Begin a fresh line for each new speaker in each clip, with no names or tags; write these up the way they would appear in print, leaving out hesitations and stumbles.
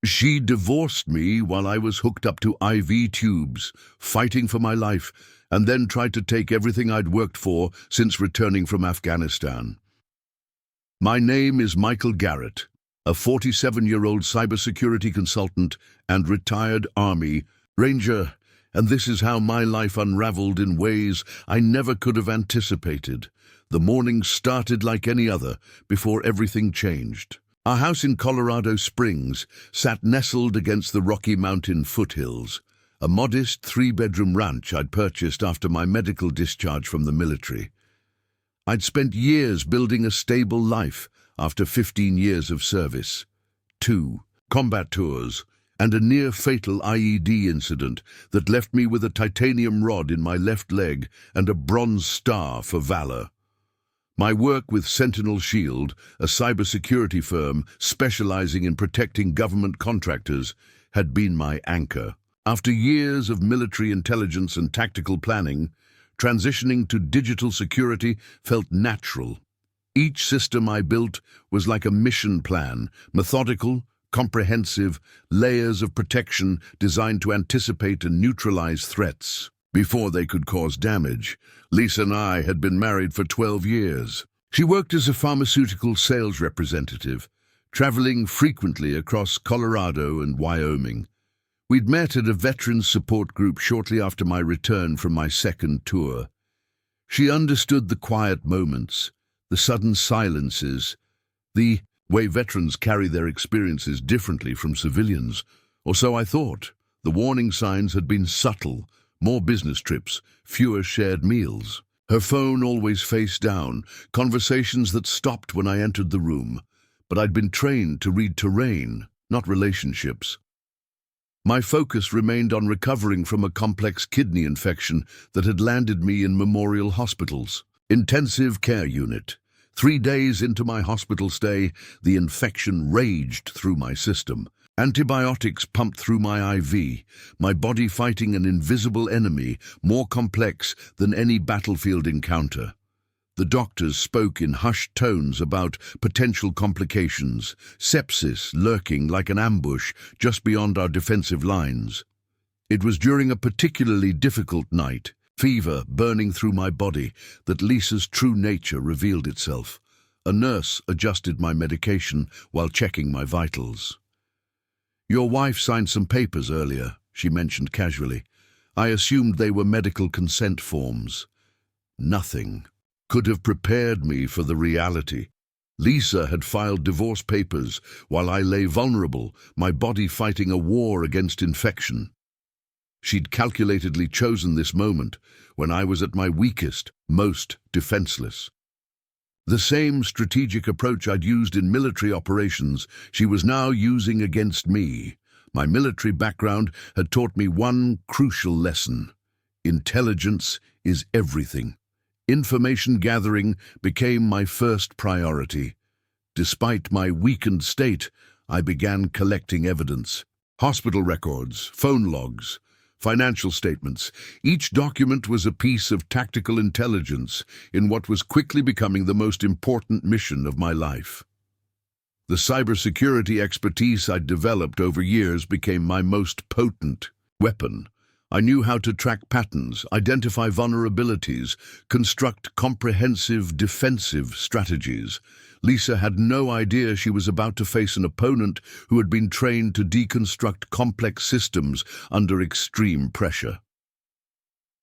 She divorced me while I was hooked up to IV tubes, fighting for my life, and then tried to take everything I'd worked for since returning from Afghanistan. My name is Michael Garrett, a 47-year-old cybersecurity consultant and retired Army Ranger, and this is how my life unraveled in ways I never could have anticipated. The morning started like any other before everything changed. Our house in Colorado Springs sat nestled against the Rocky Mountain foothills, a modest 3-bedroom ranch I'd purchased after my medical discharge from the military. I'd spent years building a stable life after 15 years of service, 2 combat tours, and a near-fatal IED incident that left me with a titanium rod in my left leg and a Bronze Star for valor. My work with Sentinel Shield, a cybersecurity firm specializing in protecting government contractors, had been my anchor. After years of military intelligence and tactical planning, transitioning to digital security felt natural. Each system I built was like a mission plan, methodical, comprehensive, layers of protection designed to anticipate and neutralize threats before they could cause damage. Lisa and I had been married for 12 years. She worked as a pharmaceutical sales representative, traveling frequently across Colorado and Wyoming. We'd met at a veterans support group shortly after my return from my second tour. She understood the quiet moments, the sudden silences, the way veterans carry their experiences differently from civilians, or so I thought. The warning signs had been subtle: more business trips, fewer shared meals. Her phone always face down, conversations that stopped when I entered the room. But I'd been trained to read terrain, not relationships. My focus remained on recovering from a complex kidney infection that had landed me in Memorial Hospital's intensive care unit. 3 days into my hospital stay, the infection raged through my system. Antibiotics pumped through my IV, my body fighting an invisible enemy more complex than any battlefield encounter. The doctors spoke in hushed tones about potential complications, sepsis lurking like an ambush just beyond our defensive lines. It was during a particularly difficult night, fever burning through my body, that Lisa's true nature revealed itself. A nurse adjusted my medication while checking my vitals. "Your wife signed some papers earlier," she mentioned casually. "I assumed they were medical consent forms." Nothing could have prepared me for the reality. Lisa had filed divorce papers while I lay vulnerable, my body fighting a war against infection. She'd calculatedly chosen this moment when I was at my weakest, most defenseless. The same strategic approach I'd used in military operations, she was now using against me. My military background had taught me one crucial lesson: intelligence is everything. Information gathering became my first priority. Despite my weakened state, I began collecting evidence. Hospital records, phone logs, financial statements. Each document was a piece of tactical intelligence in what was quickly becoming the most important mission of my life. The cybersecurity expertise I'd developed over years became my most potent weapon. I knew how to track patterns, identify vulnerabilities, construct comprehensive defensive strategies. Lisa had no idea she was about to face an opponent who had been trained to deconstruct complex systems under extreme pressure.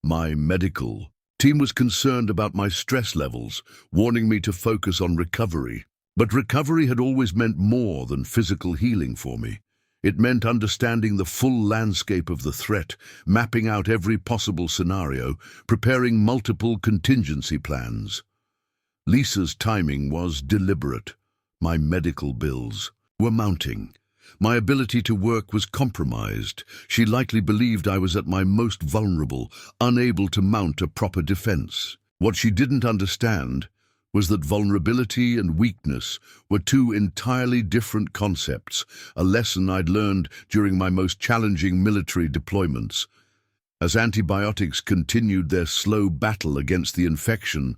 My medical team was concerned about my stress levels, warning me to focus on recovery. But recovery had always meant more than physical healing for me. It meant understanding the full landscape of the threat, mapping out every possible scenario, preparing multiple contingency plans. Lisa's timing was deliberate. My medical bills were mounting. My ability to work was compromised. She likely believed I was at my most vulnerable, unable to mount a proper defense. What she didn't understand was that vulnerability and weakness were two entirely different concepts, a lesson I'd learned during my most challenging military deployments. As antibiotics continued their slow battle against the infection,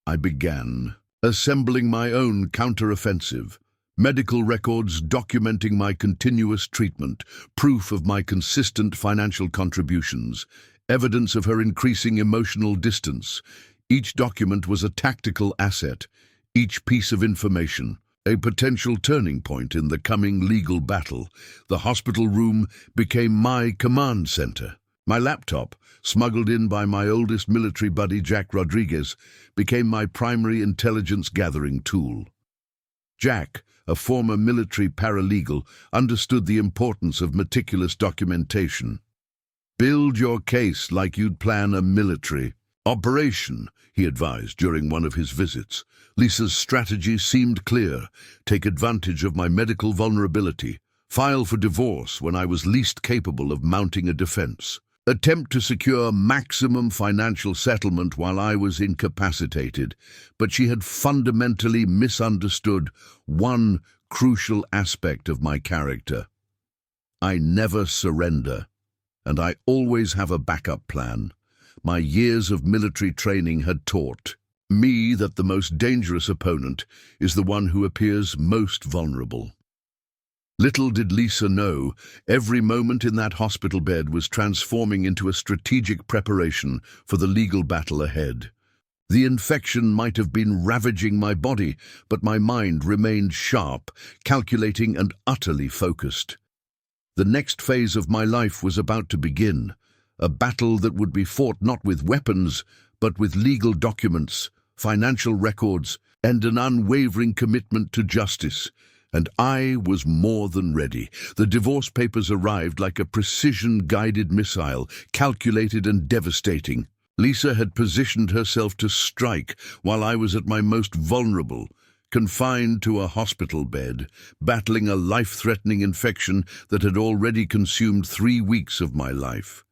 I began assembling my own counteroffensive. Medical records documenting my continuous treatment, proof of my consistent financial contributions, evidence of her increasing emotional distance. Each document was a tactical asset, each piece of information a potential turning point in the coming legal battle. The hospital room became my command center. My laptop, smuggled in by my oldest military buddy Jack Rodriguez, became my primary intelligence gathering tool. Jack, a former military paralegal, understood the importance of meticulous documentation. Build your case like you'd plan a military operation, he advised during one of his visits. Lisa's strategy seemed clear. Take advantage of my medical vulnerability. File for divorce when I was least capable of mounting a defense. Attempt to secure maximum financial settlement while I was incapacitated. But she had fundamentally misunderstood one crucial aspect of my character. I never surrender, and I always have a backup plan. My years of military training had taught me that the most dangerous opponent is the one who appears most vulnerable. Little did Lisa know, every moment in that hospital bed was transforming into a strategic preparation for the legal battle ahead. The infection might have been ravaging my body, but my mind remained sharp, calculating and utterly focused. The next phase of my life was about to begin, a battle that would be fought not with weapons, but with legal documents, financial records, and an unwavering commitment to justice. And I was more than ready. The divorce papers arrived like a precision-guided missile, calculated and devastating. Lisa had positioned herself to strike while I was at my most vulnerable, confined to a hospital bed, battling a life-threatening infection that had already consumed 3 weeks of my life.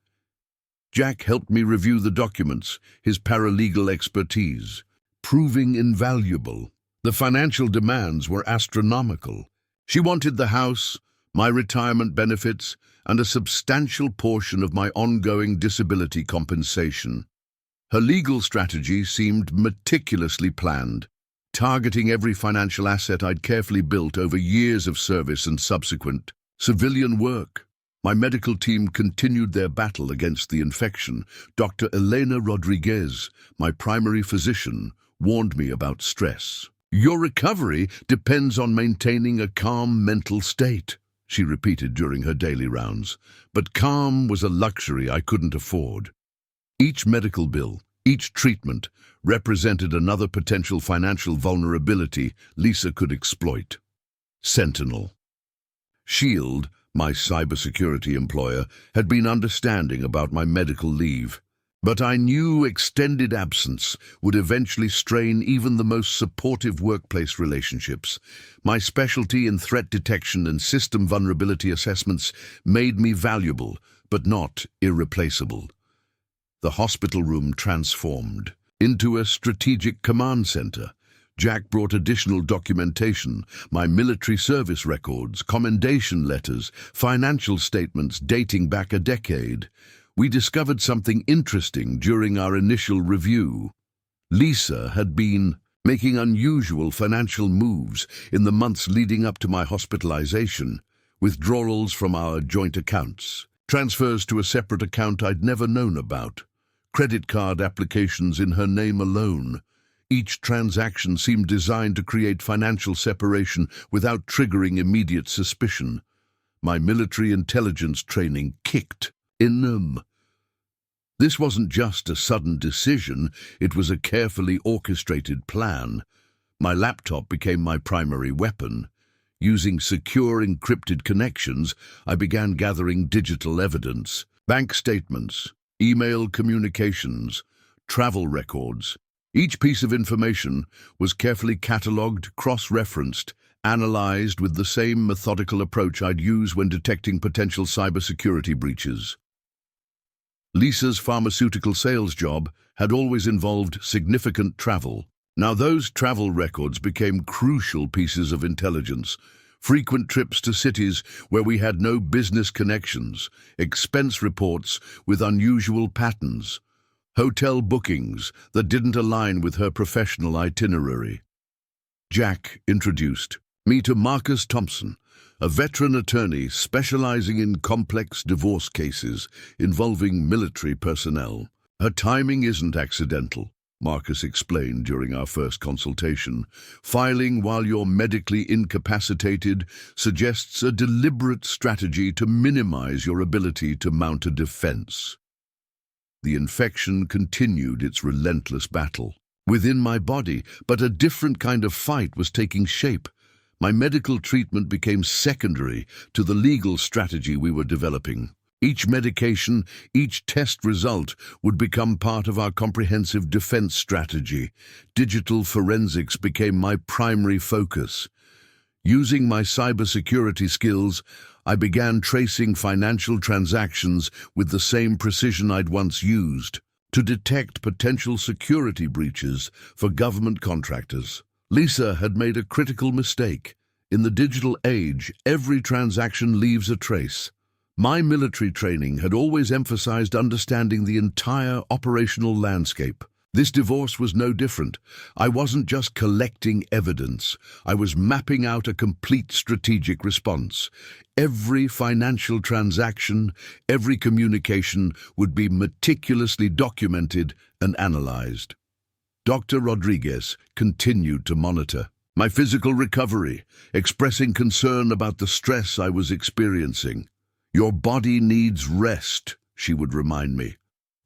Jack helped me review the documents, his paralegal expertise, proving invaluable. The financial demands were astronomical. She wanted the house, my retirement benefits, and a substantial portion of my ongoing disability compensation. Her legal strategy seemed meticulously planned, targeting every financial asset I'd carefully built over years of service and subsequent civilian work. My medical team continued their battle against the infection. Dr. Elena Rodriguez, my primary physician, warned me about stress. "Your recovery depends on maintaining a calm mental state," she repeated during her daily rounds. But calm was a luxury I couldn't afford. Each medical bill, each treatment, represented another potential financial vulnerability Lisa could exploit. Sentinel. Shield, my cybersecurity employer, had been understanding about my medical leave. But I knew extended absence would eventually strain even the most supportive workplace relationships. My specialty in threat detection and system vulnerability assessments made me valuable, but not irreplaceable. The hospital room transformed into a strategic command center. Jack brought additional documentation, my military service records, commendation letters, financial statements dating back a decade. We discovered something interesting during our initial review. Lisa had been making unusual financial moves in the months leading up to my hospitalization, withdrawals from our joint accounts, transfers to a separate account I'd never known about, credit card applications in her name alone. Each transaction seemed designed to create financial separation without triggering immediate suspicion. My military intelligence training kicked in. This wasn't just a sudden decision, it was a carefully orchestrated plan. My laptop became my primary weapon. Using secure encrypted connections, I began gathering digital evidence, bank statements, email communications, travel records. Each piece of information was carefully catalogued, cross-referenced, analyzed with the same methodical approach I'd use when detecting potential cybersecurity breaches. Lisa's pharmaceutical sales job had always involved significant travel. Now those travel records became crucial pieces of intelligence. Frequent trips to cities where we had no business connections, expense reports with unusual patterns, hotel bookings that didn't align with her professional itinerary. Jack introduced Me to Marcus Thompson, a veteran attorney specializing in complex divorce cases involving military personnel. Her timing isn't accidental, Marcus explained during our first consultation. Filing while you're medically incapacitated suggests a deliberate strategy to minimize your ability to mount a defense. The infection continued its relentless battle within my body, but a different kind of fight was taking shape. My medical treatment became secondary to the legal strategy we were developing. Each medication, each test result would become part of our comprehensive defense strategy. Digital forensics became my primary focus. Using my cybersecurity skills, I began tracing financial transactions with the same precision I'd once used to detect potential security breaches for government contractors. Lisa had made a critical mistake. In the digital age, every transaction leaves a trace. My military training had always emphasized understanding the entire operational landscape. This divorce was no different. I wasn't just collecting evidence. I was mapping out a complete strategic response. Every financial transaction, every communication would be meticulously documented and analyzed. Dr. Rodriguez continued to monitor my physical recovery, expressing concern about the stress I was experiencing. "Your body needs rest," she would remind me.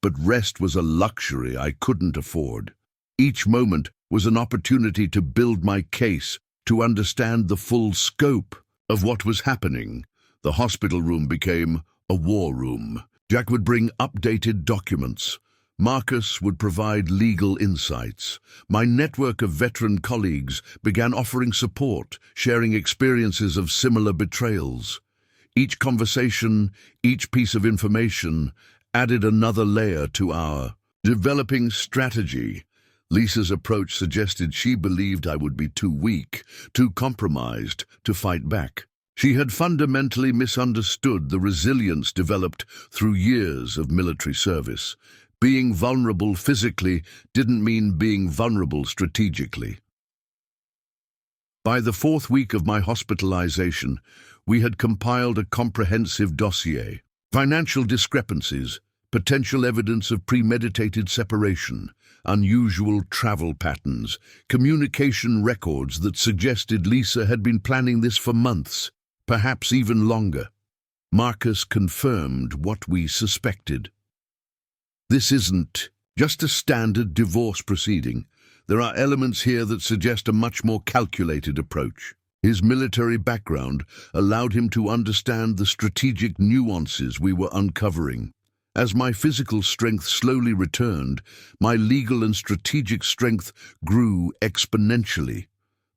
But rest was a luxury I couldn't afford. Each moment was an opportunity to build my case, to understand the full scope of what was happening. The hospital room became a war room. Jack would bring updated documents. Marcus would provide legal insights. My network of veteran colleagues began offering support, sharing experiences of similar betrayals. Each conversation, each piece of information added another layer to our developing strategy. Lisa's approach suggested she believed I would be too weak, too compromised to fight back. She had fundamentally misunderstood the resilience developed through years of military service. Being vulnerable physically didn't mean being vulnerable strategically. By the 4th week of my hospitalization, we had compiled a comprehensive dossier. Financial discrepancies, potential evidence of premeditated separation, unusual travel patterns, communication records that suggested Lisa had been planning this for months, perhaps even longer. Marcus confirmed what we suspected. This isn't just a standard divorce proceeding. There are elements here that suggest a much more calculated approach. His military background allowed him to understand the strategic nuances we were uncovering. As my physical strength slowly returned, my legal and strategic strength grew exponentially.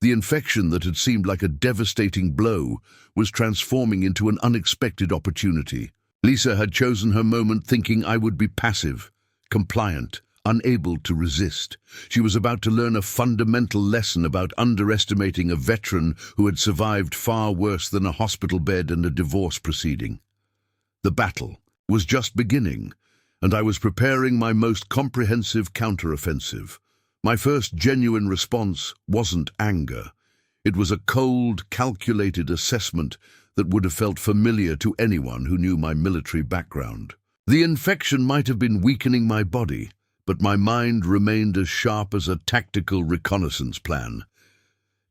The infection that had seemed like a devastating blow was transforming into an unexpected opportunity. Lisa had chosen her moment thinking I would be passive, compliant, unable to resist. She was about to learn a fundamental lesson about underestimating a veteran who had survived far worse than a hospital bed and a divorce proceeding. The battle was just beginning, and I was preparing my most comprehensive counteroffensive. My first genuine response wasn't anger. It was a cold, calculated assessment that would have felt familiar to anyone who knew my military background. The infection might have been weakening my body, but my mind remained as sharp as a tactical reconnaissance plan.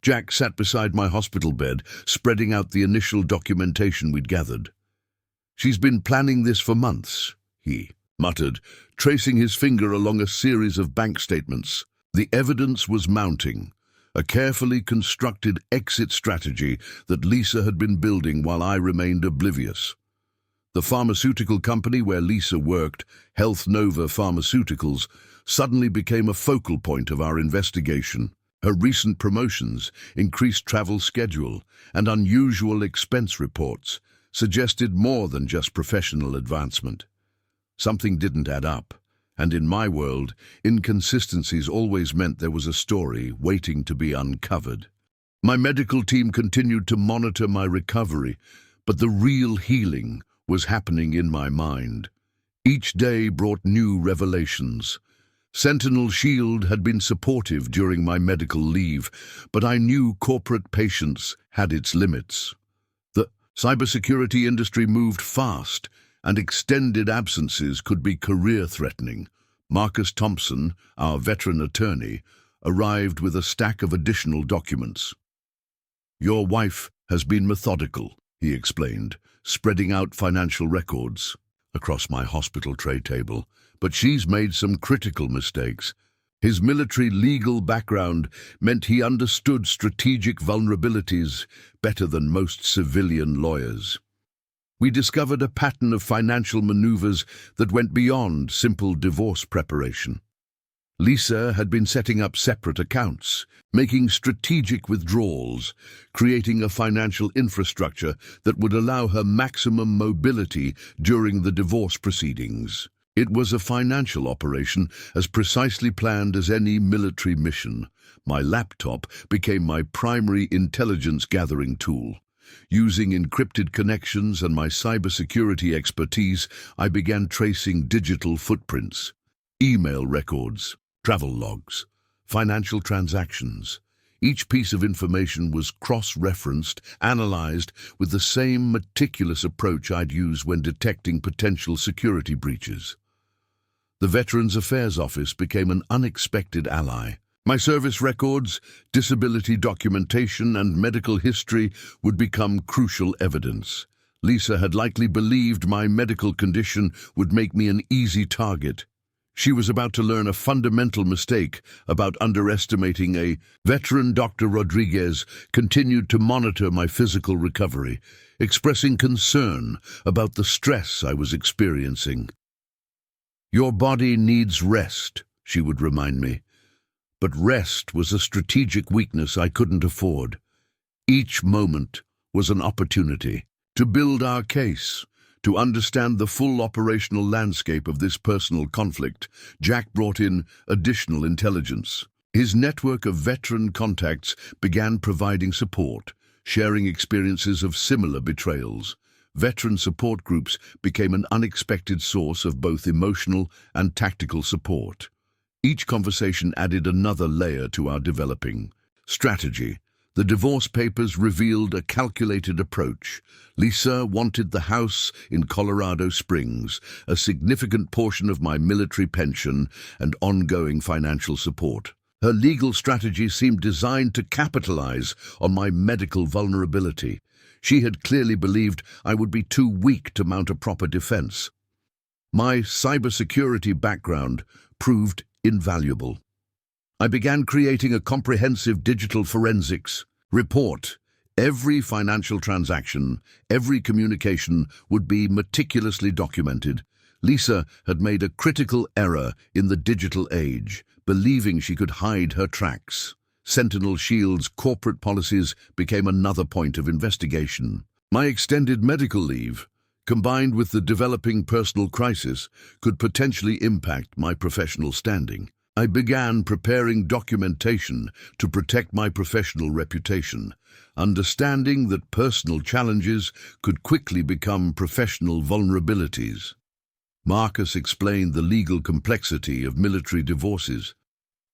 Jack sat beside my hospital bed, spreading out the initial documentation we'd gathered. "She's been planning this for months," he muttered, tracing his finger along a series of bank statements. The evidence was mounting, a carefully constructed exit strategy that Lisa had been building while I remained oblivious. The pharmaceutical company where Lisa worked, Health Nova Pharmaceuticals, suddenly became a focal point of our investigation. Her recent promotions, increased travel schedule, and unusual expense reports suggested more than just professional advancement. Something didn't add up, and in my world, inconsistencies always meant there was a story waiting to be uncovered. My medical team continued to monitor my recovery, but the real healing was happening in my mind. Each day brought new revelations. Sentinel Shield had been supportive during my medical leave, but I knew corporate patience had its limits. The cybersecurity industry moved fast, and extended absences could be career-threatening. Marcus Thompson, our veteran attorney, arrived with a stack of additional documents. "Your wife has been methodical," he explained, spreading out financial records across my hospital tray table, "but she's made some critical mistakes." His military legal background meant he understood strategic vulnerabilities better than most civilian lawyers. We discovered a pattern of financial maneuvers that went beyond simple divorce preparation. Lisa had been setting up separate accounts, making strategic withdrawals, creating a financial infrastructure that would allow her maximum mobility during the divorce proceedings. It was a financial operation as precisely planned as any military mission. My laptop became my primary intelligence gathering tool. Using encrypted connections and my cybersecurity expertise, I began tracing digital footprints, email records, travel logs, financial transactions. Each piece of information was cross-referenced, analyzed with the same meticulous approach I'd use when detecting potential security breaches. The Veterans Affairs Office became an unexpected ally. My service records, disability documentation, and medical history would become crucial evidence. Lisa had likely believed my medical condition would make me an easy target. She was about to learn a fundamental mistake about underestimating a veteran. Dr. Rodriguez continued to monitor my physical recovery, expressing concern about the stress I was experiencing. "Your body needs rest," she would remind me. But rest was a strategic weakness I couldn't afford. Each moment was an opportunity to build our case. To understand the full operational landscape of this personal conflict, Jack brought in additional intelligence. His network of veteran contacts began providing support, sharing experiences of similar betrayals. Veteran support groups became an unexpected source of both emotional and tactical support. Each conversation added another layer to our developing strategy. The divorce papers revealed a calculated approach. Lisa wanted the house in Colorado Springs, a significant portion of my military pension, and ongoing financial support. Her legal strategy seemed designed to capitalize on my medical vulnerability. She had clearly believed I would be too weak to mount a proper defense. My cybersecurity background proved invaluable. I began creating a comprehensive digital forensics report. Every financial transaction, every communication would be meticulously documented. Lisa had made a critical error in the digital age, believing she could hide her tracks. Sentinel Shield's corporate policies became another point of investigation. My extended medical leave, combined with the developing personal crisis, could potentially impact my professional standing. I began preparing documentation to protect my professional reputation, understanding that personal challenges could quickly become professional vulnerabilities. Marcus explained the legal complexity of military divorces.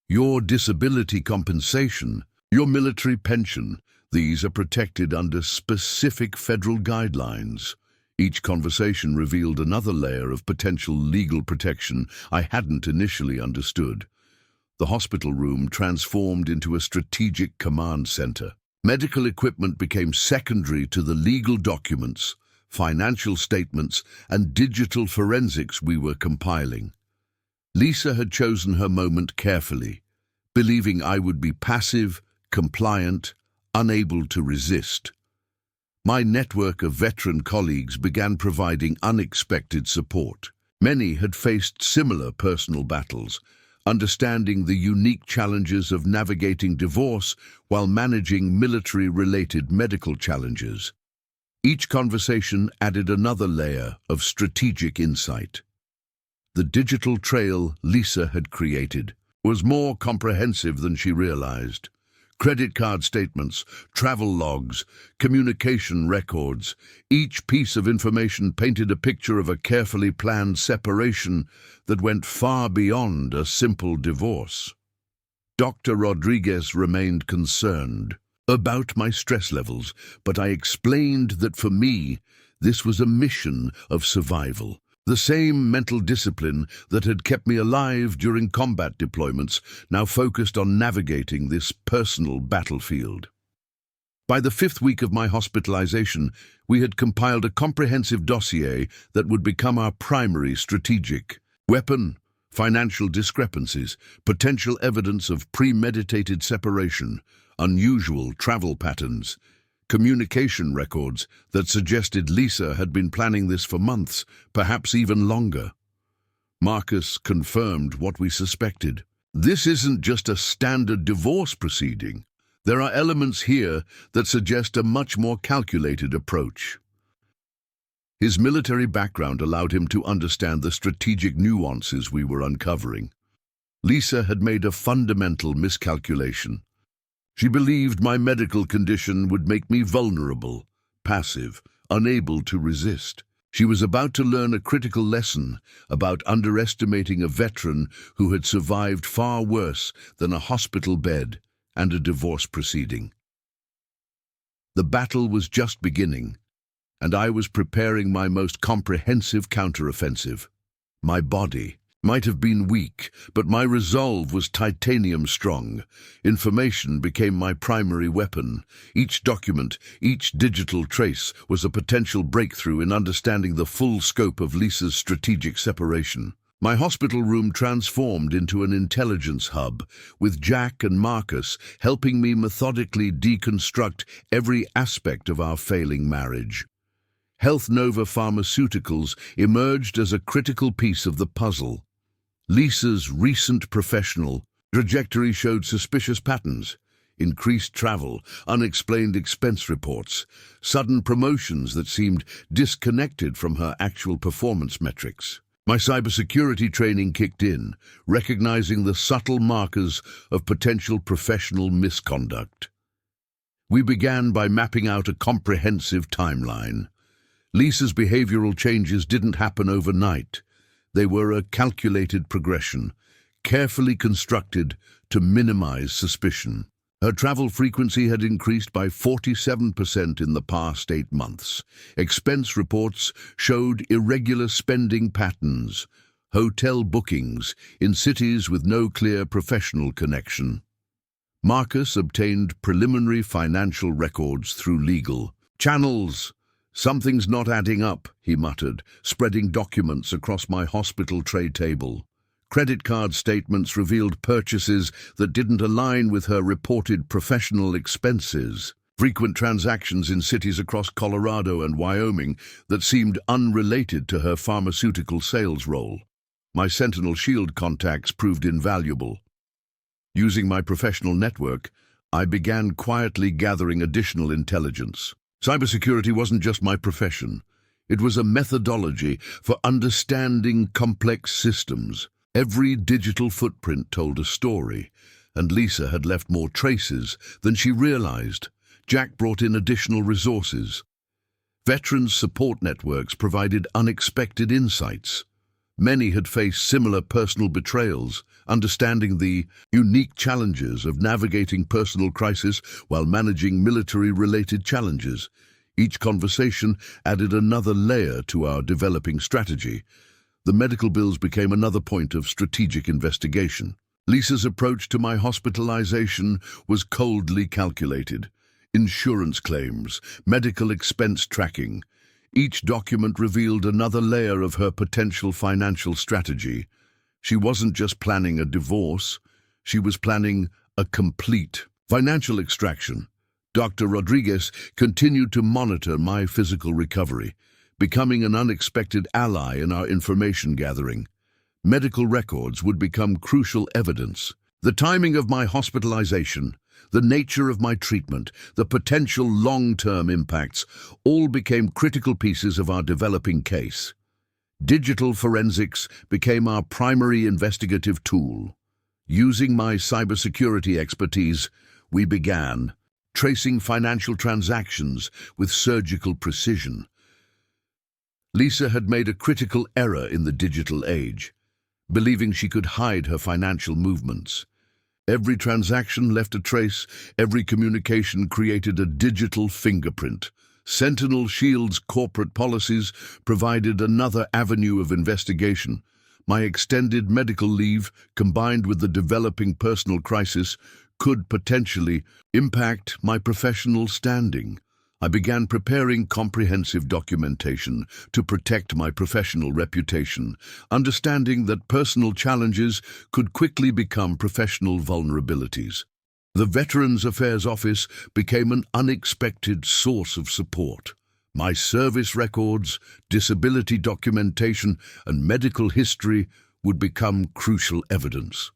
Your disability compensation, your military pension, these are protected under specific federal guidelines. Each conversation revealed another layer of potential legal protection I hadn't initially understood. The hospital room transformed into a strategic command center. Medical equipment became secondary to the legal documents, financial statements, and digital forensics we were compiling. Lisa had chosen her moment carefully, believing I would be passive, compliant, unable to resist. My network of veteran colleagues began providing unexpected support. Many had faced similar personal battles, understanding the unique challenges of navigating divorce while managing military-related medical challenges. Each conversation added another layer of strategic insight. The digital trail Lisa had created was more comprehensive than she realized. Credit card statements, travel logs, communication records. Each piece of information painted a picture of a carefully planned separation that went far beyond a simple divorce. Dr. Rodriguez remained concerned about my stress levels, but I explained that for me, this was a mission of survival. The same mental discipline that had kept me alive during combat deployments now focused on navigating this personal battlefield. By the 5th week of my hospitalization, we had compiled a comprehensive dossier that would become our primary strategic weapon: financial discrepancies, potential evidence of premeditated separation, unusual travel patterns, communication records that suggested Lisa had been planning this for months, perhaps even longer. Marcus confirmed what we suspected. This isn't just a standard divorce proceeding. There are elements here that suggest a much more calculated approach. His military background allowed him to understand the strategic nuances we were uncovering. Lisa had made a fundamental miscalculation. She believed my medical condition would make me vulnerable, passive, unable to resist. She was about to learn a critical lesson about underestimating a veteran who had survived far worse than a hospital bed and a divorce proceeding. The battle was just beginning, and I was preparing my most comprehensive counteroffensive. My body might have been weak, but my resolve was titanium strong. Information became my primary weapon. Each document, each digital trace was a potential breakthrough in understanding the full scope of Lisa's strategic separation. My hospital room transformed into an intelligence hub, with Jack and Marcus helping me methodically deconstruct every aspect of our failing marriage. Health Nova Pharmaceuticals emerged as a critical piece of the puzzle. Lisa's recent professional trajectory showed suspicious patterns: increased travel, unexplained expense reports, sudden promotions that seemed disconnected from her actual performance metrics. My cybersecurity training kicked in, recognizing the subtle markers of potential professional misconduct. We began by mapping out a comprehensive timeline. Lisa's behavioral changes didn't happen overnight. They were a calculated progression, carefully constructed to minimize suspicion. Her travel frequency had increased by 47% in the past 8 months. Expense reports showed irregular spending patterns, hotel bookings in cities with no clear professional connection. Marcus obtained preliminary financial records through legal channels. "Something's not adding up," he muttered, spreading documents across my hospital tray table. Credit card statements revealed purchases that didn't align with her reported professional expenses. Frequent transactions in cities across Colorado and Wyoming that seemed unrelated to her pharmaceutical sales role. My Sentinel Shield contacts proved invaluable. Using my professional network, I began quietly gathering additional intelligence. Cybersecurity wasn't just my profession. It was a methodology for understanding complex systems. Every digital footprint told a story, and Lisa had left more traces than she realized. Jack brought in additional resources. Veterans support networks provided unexpected insights. Many had faced similar personal betrayals. Understanding the unique challenges of navigating personal crisis while managing military-related challenges. Each conversation added another layer to our developing strategy. The medical bills became another point of strategic investigation. Lisa's approach to my hospitalization was coldly calculated. Insurance claims, medical expense tracking. Each document revealed another layer of her potential financial strategy. She wasn't just planning a divorce, she was planning a complete financial extraction. Dr. Rodriguez continued to monitor my physical recovery, becoming an unexpected ally in our information gathering. Medical records would become crucial evidence. The timing of my hospitalization, the nature of my treatment, the potential long-term impacts, all became critical pieces of our developing case. Digital forensics became our primary investigative tool. Using my cybersecurity expertise, We began tracing financial transactions with surgical precision. Lisa had made a critical error in the digital age, believing she could hide her financial movements. Every transaction left a trace, every communication created a digital fingerprint. Sentinel Shield's corporate policies provided another avenue of investigation. My extended medical leave, combined with the developing personal crisis, could potentially impact my professional standing. I began preparing comprehensive documentation to protect my professional reputation, understanding that personal challenges could quickly become professional vulnerabilities. The Veterans Affairs Office became an unexpected source of support. My service records, disability documentation, and medical history would become crucial evidence.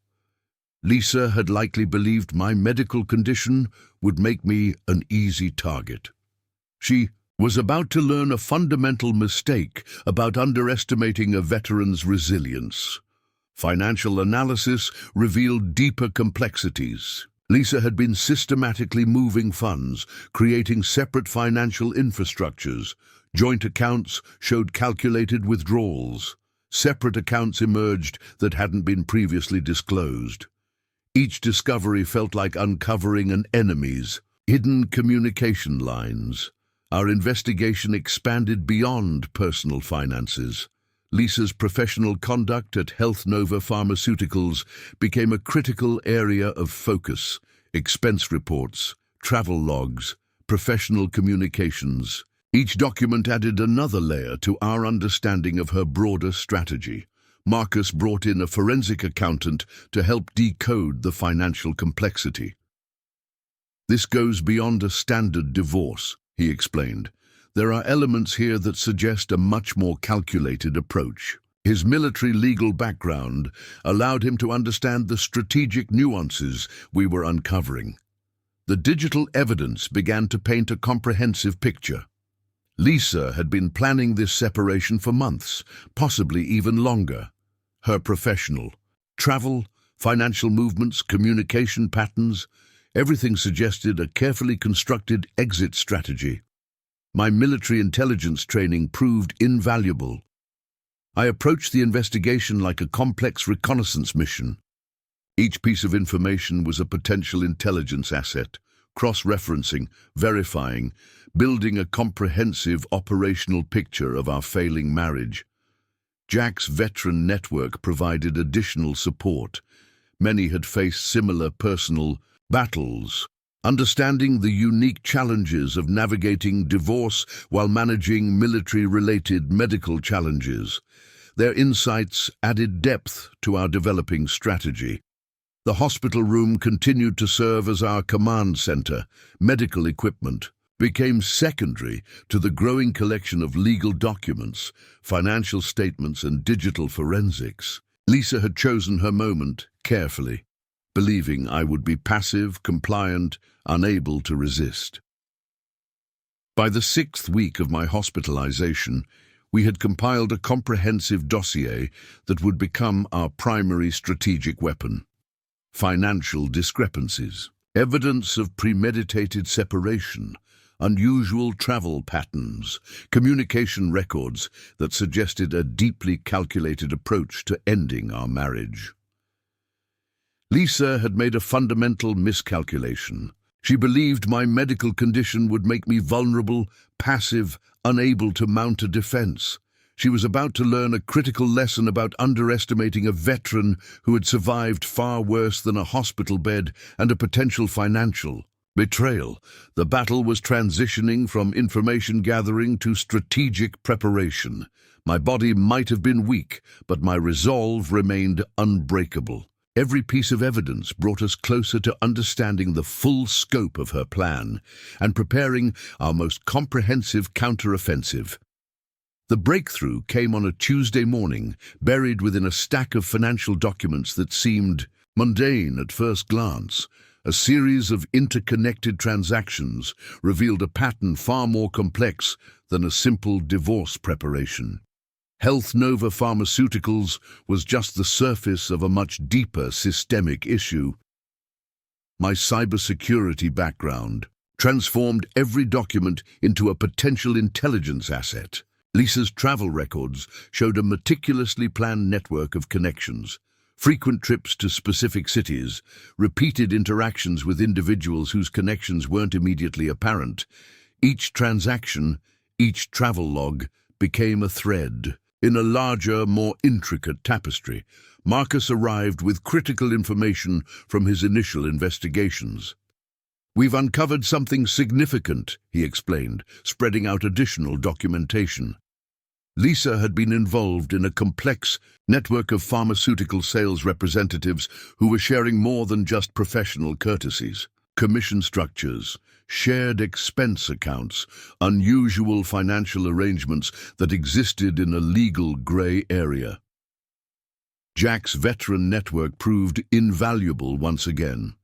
Lisa had likely believed my medical condition would make me an easy target. She was about to learn a fundamental mistake about underestimating a veteran's resilience. Financial analysis revealed deeper complexities. Lisa had been systematically moving funds, creating separate financial infrastructures. Joint accounts showed calculated withdrawals. Separate accounts emerged that hadn't been previously disclosed. Each discovery felt like uncovering an enemy's hidden communication lines. Our investigation expanded beyond personal finances. Lisa's professional conduct at Health Nova Pharmaceuticals became a critical area of focus. Expense reports, travel logs, professional communications. Each document added another layer to our understanding of her broader strategy. Marcus brought in a forensic accountant to help decode the financial complexity. "This goes beyond a standard divorce," he explained. "There are elements here that suggest a much more calculated approach." His military legal background allowed him to understand the strategic nuances we were uncovering. The digital evidence began to paint a comprehensive picture. Lisa had been planning this separation for months, possibly even longer. Her professional, travel, financial movements, communication patterns, everything suggested a carefully constructed exit strategy. My military intelligence training proved invaluable. I approached the investigation like a complex reconnaissance mission. Each piece of information was a potential intelligence asset, cross-referencing, verifying, building a comprehensive operational picture of our failing marriage. Jack's veteran network provided additional support. Many had faced similar personal battles. Understanding the unique challenges of navigating divorce while managing military-related medical challenges. Their insights added depth to our developing strategy. The hospital room continued to serve as our command center. Medical equipment became secondary to the growing collection of legal documents, financial statements, and digital forensics. Lisa had chosen her moment carefully, believing I would be passive, compliant, unable to resist. By the 6th week of my hospitalization, we had compiled a comprehensive dossier that would become our primary strategic weapon. Financial discrepancies, evidence of premeditated separation, unusual travel patterns, communication records that suggested a deeply calculated approach to ending our marriage. Lisa had made a fundamental miscalculation. She believed my medical condition would make me vulnerable, passive, unable to mount a defense. She was about to learn a critical lesson about underestimating a veteran who had survived far worse than a hospital bed and a potential financial betrayal. The battle was transitioning from information gathering to strategic preparation. My body might have been weak, but my resolve remained unbreakable. Every piece of evidence brought us closer to understanding the full scope of her plan and preparing our most comprehensive counteroffensive. The breakthrough came on a Tuesday morning, buried within a stack of financial documents that seemed mundane at first glance. A series of interconnected transactions revealed a pattern far more complex than a simple divorce preparation. Health Nova Pharmaceuticals was just the surface of a much deeper systemic issue. My cybersecurity background transformed every document into a potential intelligence asset. Lisa's travel records showed a meticulously planned network of connections, frequent trips to specific cities, repeated interactions with individuals whose connections weren't immediately apparent. Each transaction, each travel log, became a thread in a larger, more intricate tapestry. Marcus arrived with critical information from his initial investigations. "We've uncovered something significant," he explained, spreading out additional documentation. Lisa had been involved in a complex network of pharmaceutical sales representatives who were sharing more than just professional courtesies. Commission structures, shared expense accounts, unusual financial arrangements that existed in a legal grey area. Jack's veteran network proved invaluable once again.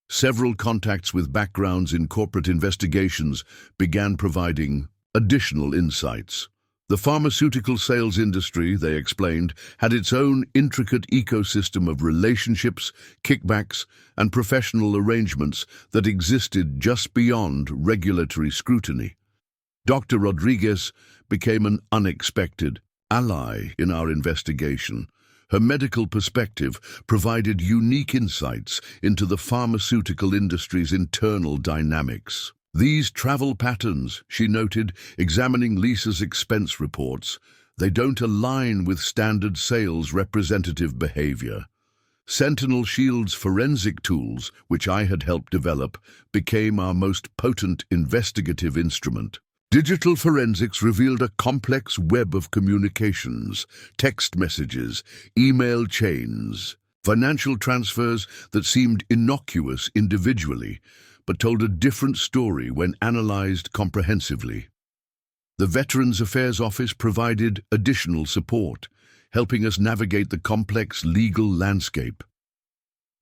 Several contacts with backgrounds in corporate investigations began providing additional insights. The pharmaceutical sales industry, they explained, had its own intricate ecosystem of relationships, kickbacks, and professional arrangements that existed just beyond regulatory scrutiny. Dr. Rodriguez became an unexpected ally in our investigation. Her medical perspective provided unique insights into the pharmaceutical industry's internal dynamics. "These travel patterns," she noted, examining Lisa's expense reports, "they don't align with standard sales representative behavior." Sentinel Shield's forensic tools, which I had helped develop, became our most potent investigative instrument. Digital forensics revealed a complex web of communications, text messages, email chains, financial transfers that seemed innocuous individually, but told a different story when analyzed comprehensively. The Veterans Affairs Office provided additional support, helping us navigate the complex legal landscape.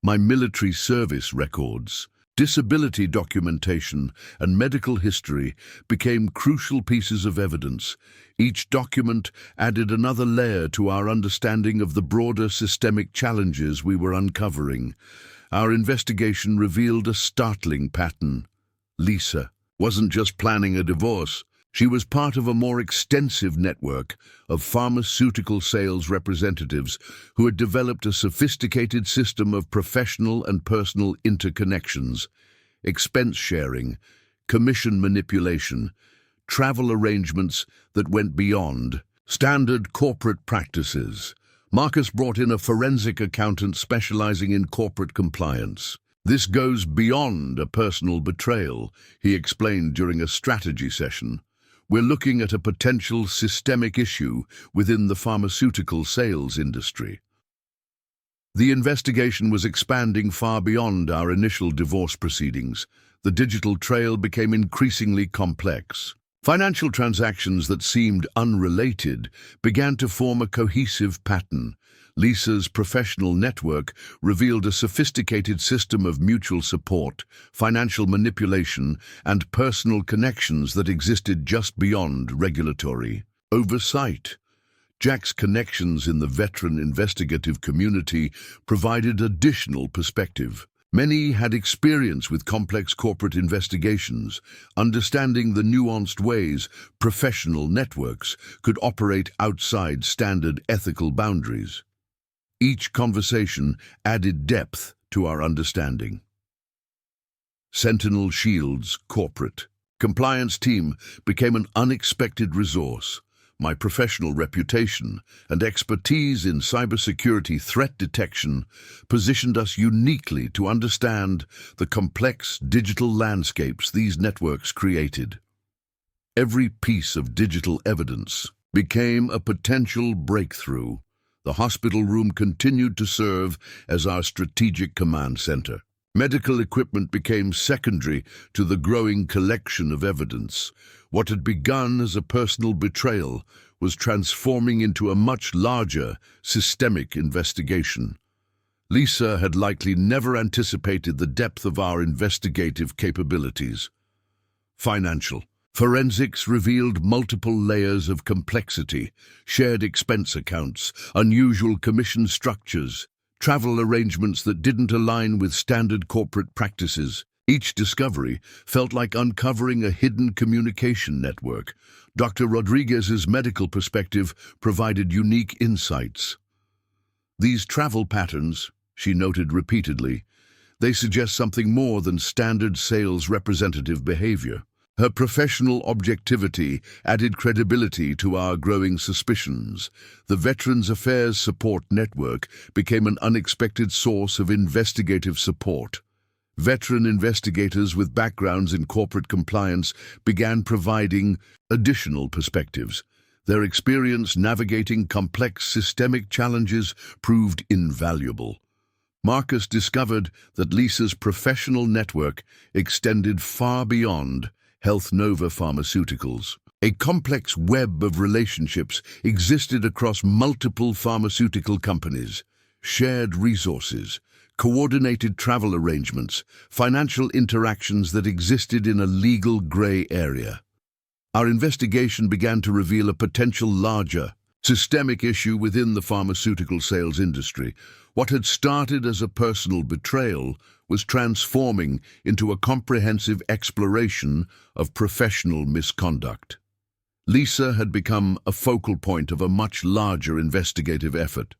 My military service records, disability documentation, and medical history became crucial pieces of evidence. Each document added another layer to our understanding of the broader systemic challenges we were uncovering. Our investigation revealed a startling pattern. Lisa wasn't just planning a divorce. She was part of a more extensive network of pharmaceutical sales representatives who had developed a sophisticated system of professional and personal interconnections, expense sharing, commission manipulation, travel arrangements that went beyond standard corporate practices. Marcus brought in a forensic accountant specializing in corporate compliance. "This goes beyond a personal betrayal," he explained during a strategy session. "We're looking at a potential systemic issue within the pharmaceutical sales industry." The investigation was expanding far beyond our initial divorce proceedings. The digital trail became increasingly complex. Financial transactions that seemed unrelated began to form a cohesive pattern. Lisa's professional network revealed a sophisticated system of mutual support, financial manipulation, and personal connections that existed just beyond regulatory oversight. Jack's connections in the veteran investigative community provided additional perspective. Many had experience with complex corporate investigations, understanding the nuanced ways professional networks could operate outside standard ethical boundaries. Each conversation added depth to our understanding. Sentinel Shield's corporate compliance team became an unexpected resource. My professional reputation and expertise in cybersecurity threat detection positioned us uniquely to understand the complex digital landscapes these networks created. Every piece of digital evidence became a potential breakthrough. The hospital room continued to serve as our strategic command center. Medical equipment became secondary to the growing collection of evidence. What had begun as a personal betrayal was transforming into a much larger, systemic investigation. Lisa had likely never anticipated the depth of our investigative capabilities. Financial forensics revealed multiple layers of complexity, shared expense accounts, unusual commission structures, travel arrangements that didn't align with standard corporate practices. Each discovery felt like uncovering a hidden communication network. Dr. Rodriguez's medical perspective provided unique insights. These travel patterns, she noted repeatedly, they suggest something more than standard sales representative behavior. Her professional objectivity added credibility to our growing suspicions. The Veterans Affairs Support Network became an unexpected source of investigative support. Veteran investigators with backgrounds in corporate compliance began providing additional perspectives. Their experience navigating complex systemic challenges proved invaluable. Marcus discovered that Lisa's professional network extended far beyond Health Nova Pharmaceuticals. A complex web of relationships existed across multiple pharmaceutical companies, shared resources, coordinated travel arrangements, financial interactions that existed in a legal gray area. Our investigation began to reveal a potential larger, systemic issue within the pharmaceutical sales industry. What had started as a personal betrayal was transforming into a comprehensive exploration of professional misconduct. Lisa had become a focal point of a much larger investigative effort.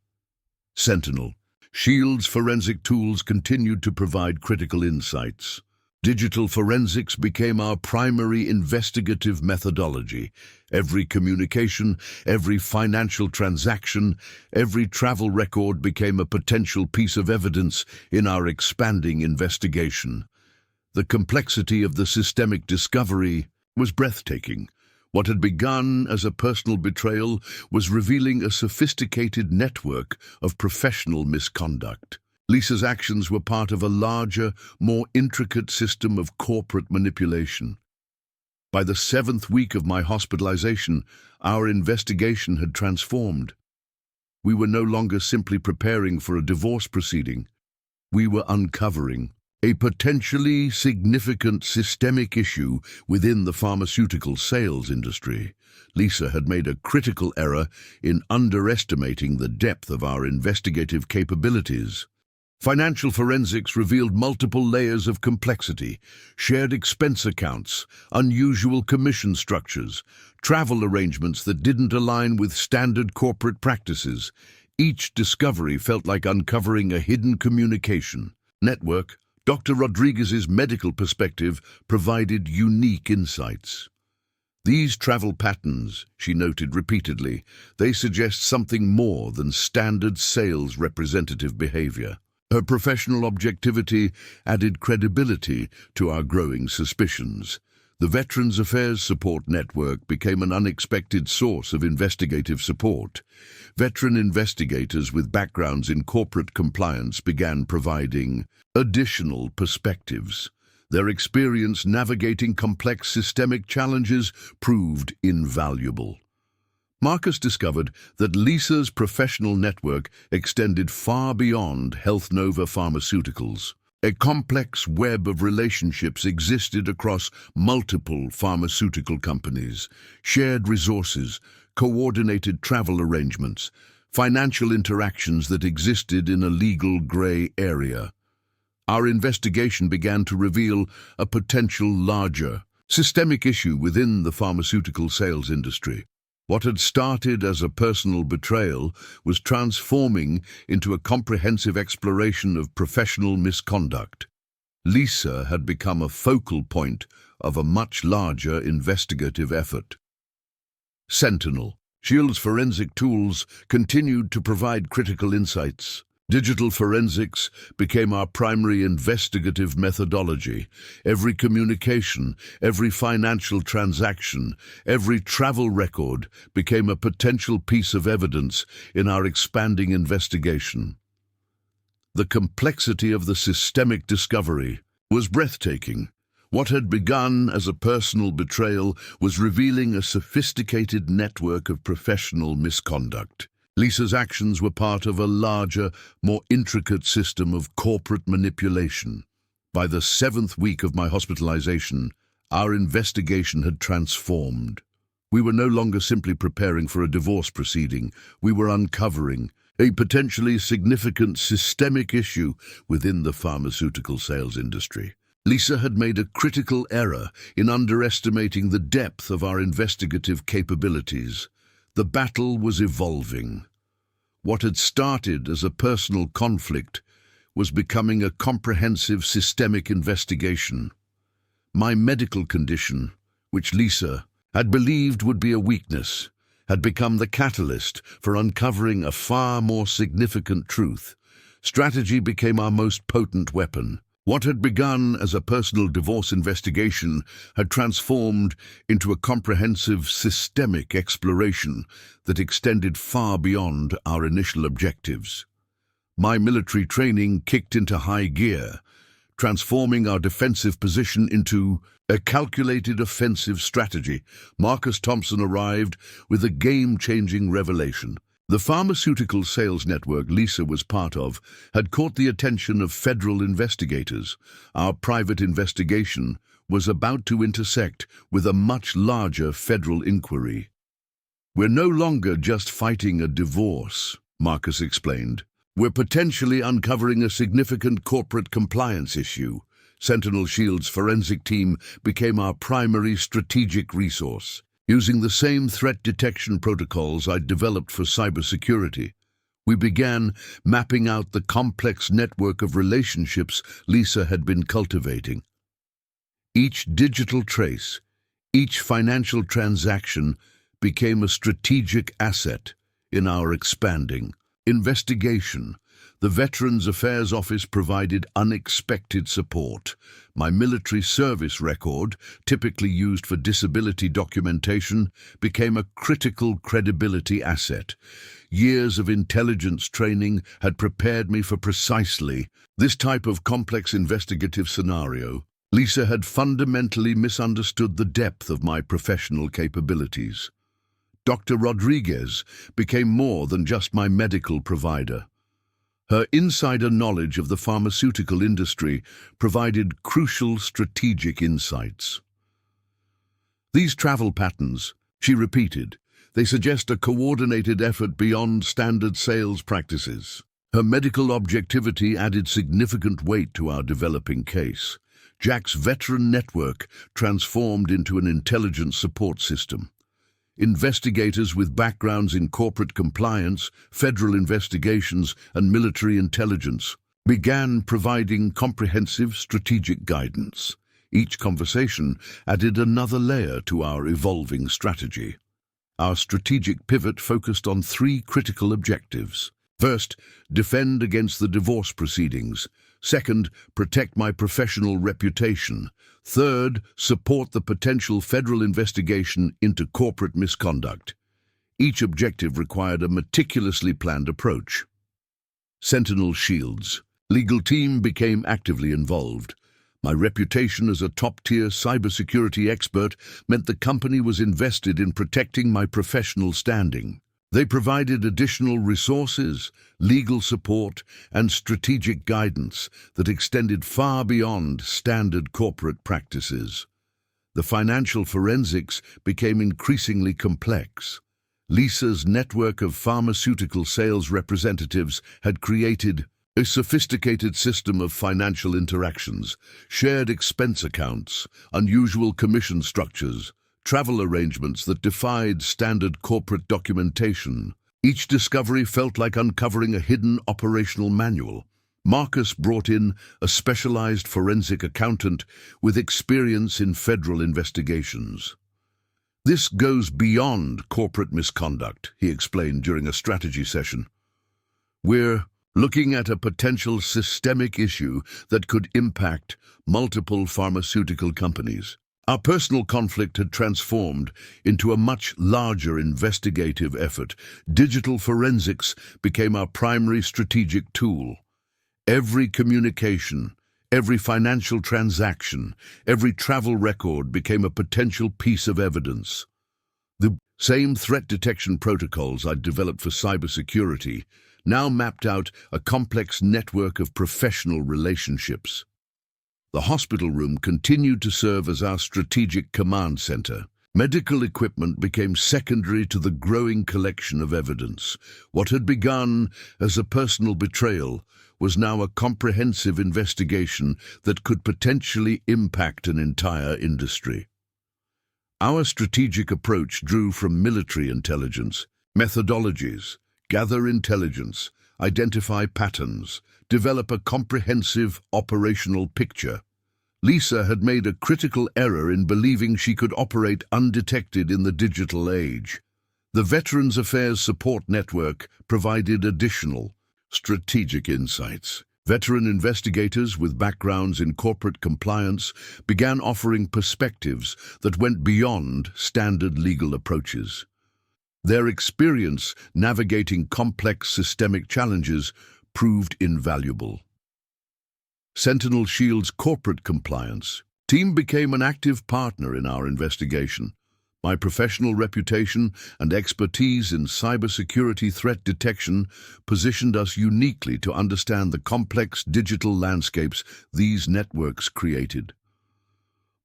Sentinel. Shield's forensic tools continued to provide critical insights. Digital forensics became our primary investigative methodology. Every communication, every financial transaction, every travel record became a potential piece of evidence in our expanding investigation. The complexity of the systemic discovery was breathtaking. What had begun as a personal betrayal was revealing a sophisticated network of professional misconduct. Lisa's actions were part of a larger, more intricate system of corporate manipulation. By the 7th week of my hospitalization, our investigation had transformed. We were no longer simply preparing for a divorce proceeding. We were uncovering a potentially significant systemic issue within the pharmaceutical sales industry. Lisa had made a critical error in underestimating the depth of our investigative capabilities. Financial forensics revealed multiple layers of complexity: shared expense accounts, unusual commission structures, travel arrangements that didn't align with standard corporate practices. Each discovery felt like uncovering a hidden communication network. Dr. Rodriguez's medical perspective provided unique insights. These travel patterns, she noted repeatedly, they suggest something more than standard sales representative behavior. Her professional objectivity added credibility to our growing suspicions. The Veterans Affairs Support Network became an unexpected source of investigative support. Veteran investigators with backgrounds in corporate compliance began providing additional perspectives. Their experience navigating complex systemic challenges proved invaluable. Marcus discovered that Lisa's professional network extended far beyond Health Nova Pharmaceuticals. A complex web of relationships existed across multiple pharmaceutical companies, shared resources, coordinated travel arrangements, financial interactions that existed in a legal gray area. Our investigation began to reveal a potential larger, systemic issue within the pharmaceutical sales industry. What had started as a personal betrayal was transforming into a comprehensive exploration of professional misconduct. Lisa had become a focal point of a much larger investigative effort. Sentinel. Shield's forensic tools continued to provide critical insights. Digital forensics became our primary investigative methodology. Every communication, every financial transaction, every travel record became a potential piece of evidence in our expanding investigation. The complexity of the systemic discovery was breathtaking. What had begun as a personal betrayal was revealing a sophisticated network of professional misconduct. Lisa's actions were part of a larger, more intricate system of corporate manipulation. By the 7th week of my hospitalization, our investigation had transformed. We were no longer simply preparing for a divorce proceeding. We were uncovering a potentially significant systemic issue within the pharmaceutical sales industry. Lisa had made a critical error in underestimating the depth of our investigative capabilities. The battle was evolving. What had started as a personal conflict was becoming a comprehensive systemic investigation. My medical condition, which Lisa had believed would be a weakness, had become the catalyst for uncovering a far more significant truth. Strategy became our most potent weapon. What had begun as a personal divorce investigation had transformed into a comprehensive systemic exploration that extended far beyond our initial objectives. My military training kicked into high gear, transforming our defensive position into a calculated offensive strategy. Marcus Thompson arrived with a game-changing revelation. The pharmaceutical sales network Lisa was part of had caught the attention of federal investigators. Our private investigation was about to intersect with a much larger federal inquiry. "We're no longer just fighting a divorce," Marcus explained. "We're potentially uncovering a significant corporate compliance issue." Sentinel Shield's forensic team became our primary strategic resource. Using the same threat detection protocols I'd developed for cybersecurity, we began mapping out the complex network of relationships Lisa had been cultivating. Each digital trace, each financial transaction became a strategic asset in our expanding investigation. The Veterans Affairs Office provided unexpected support. My military service record, typically used for disability documentation, became a critical credibility asset. Years of intelligence training had prepared me for precisely this type of complex investigative scenario. Lisa had fundamentally misunderstood the depth of my professional capabilities. Dr. Rodriguez became more than just my medical provider. Her insider knowledge of the pharmaceutical industry provided crucial strategic insights. "These travel patterns," she repeated, "they suggest a coordinated effort beyond standard sales practices." Her medical objectivity added significant weight to our developing case. Jack's veteran network transformed into an intelligence support system. Investigators with backgrounds in corporate compliance, federal investigations, and military intelligence began providing comprehensive strategic guidance. Each conversation added another layer to our evolving strategy. Our strategic pivot focused on three critical objectives. First, defend against the divorce proceedings. Second, protect my professional reputation. Third, support the potential federal investigation into corporate misconduct. Each objective required a meticulously planned approach. Sentinel Shield's legal team became actively involved. My reputation as a top-tier cybersecurity expert meant the company was invested in protecting my professional standing. They provided additional resources, legal support, and strategic guidance that extended far beyond standard corporate practices. The financial forensics became increasingly complex. Lisa's network of pharmaceutical sales representatives had created a sophisticated system of financial interactions, shared expense accounts, unusual commission structures, travel arrangements that defied standard corporate documentation. Each discovery felt like uncovering a hidden operational manual. Marcus brought in a specialized forensic accountant with experience in federal investigations. "This goes beyond corporate misconduct," he explained during a strategy session. "We're looking at a potential systemic issue that could impact multiple pharmaceutical companies." Our personal conflict had transformed into a much larger investigative effort. Digital forensics became our primary strategic tool. Every communication, every financial transaction, every travel record became a potential piece of evidence. The same threat detection protocols I'd developed for cybersecurity now mapped out a complex network of professional relationships. The hospital room continued to serve as our strategic command center. Medical equipment became secondary to the growing collection of evidence. What had begun as a personal betrayal was now a comprehensive investigation that could potentially impact an entire industry. Our strategic approach drew from military intelligence, methodologies, gather intelligence, identify patterns, develop a comprehensive operational picture. Lisa had made a critical error in believing she could operate undetected in the digital age. The Veterans Affairs Support Network provided additional, strategic insights. Veteran investigators with backgrounds in corporate compliance began offering perspectives that went beyond standard legal approaches. Their experience navigating complex systemic challenges proved invaluable. Sentinel Shield's corporate compliance team became an active partner in our investigation. My professional reputation and expertise in cybersecurity threat detection positioned us uniquely to understand the complex digital landscapes these networks created.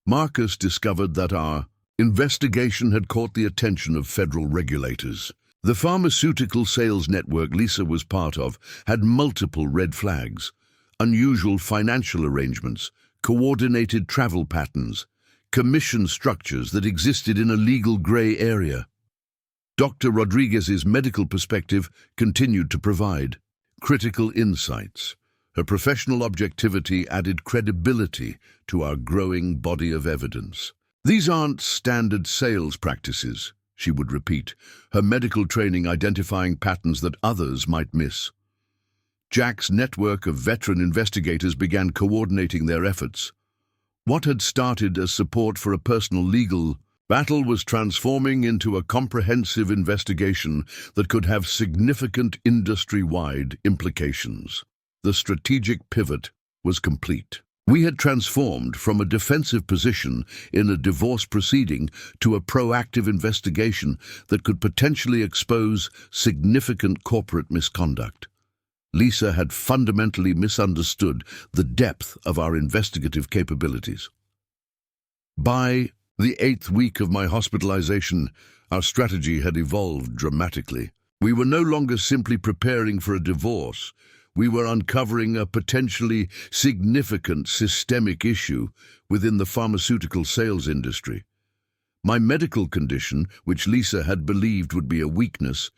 Marcus discovered that our investigation had caught the attention of federal regulators. The pharmaceutical sales network Lisa was part of had multiple red flags: unusual financial arrangements, coordinated travel patterns, commission structures that existed in a legal gray area. Dr. Rodriguez's medical perspective continued to provide critical insights. Her professional objectivity added credibility to our growing body of evidence. "These aren't standard sales practices," she would repeat, her medical training identifying patterns that others might miss. Jack's network of veteran investigators began coordinating their efforts. What had started as support for a personal legal battle was transforming into a comprehensive investigation that could have significant industry-wide implications. The strategic pivot was complete. We had transformed from a defensive position in a divorce proceeding to a proactive investigation that could potentially expose significant corporate misconduct. Lisa had fundamentally misunderstood the depth of our investigative capabilities. By the 8th week of my hospitalization, our strategy had evolved dramatically. We were no longer simply preparing for a divorce. We were uncovering a potentially significant systemic issue within the pharmaceutical sales industry. My medical condition, which Lisa had believed would be a weakness,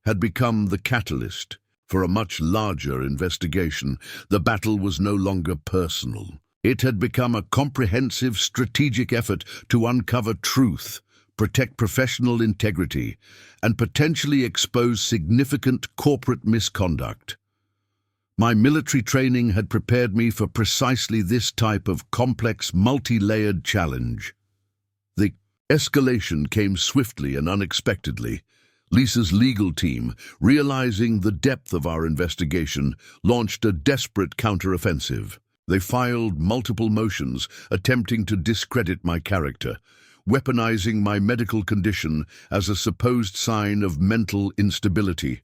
had become the catalyst for a much larger investigation. The battle was no longer personal. It had become a comprehensive strategic effort to uncover truth, protect professional integrity, and potentially expose significant corporate misconduct. My military training had prepared me for precisely this type of complex, multi-layered challenge. The escalation came swiftly and unexpectedly. Lisa's legal team, realizing the depth of our investigation, launched a desperate counteroffensive. They filed multiple motions attempting to discredit my character, weaponizing my medical condition as a supposed sign of mental instability.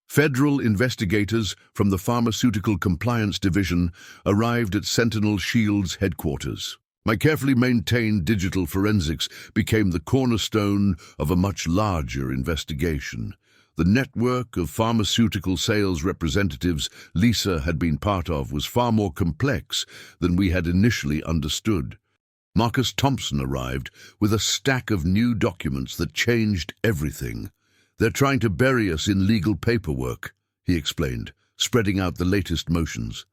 Federal investigators from the Pharmaceutical Compliance Division arrived at Sentinel Shield's headquarters. My carefully maintained digital forensics became the cornerstone of a much larger investigation. The network of pharmaceutical sales representatives Lisa had been part of was far more complex than we had initially understood. Marcus Thompson arrived with a stack of new documents that changed everything. "They're trying to bury us in legal paperwork," he explained, spreading out the latest motions.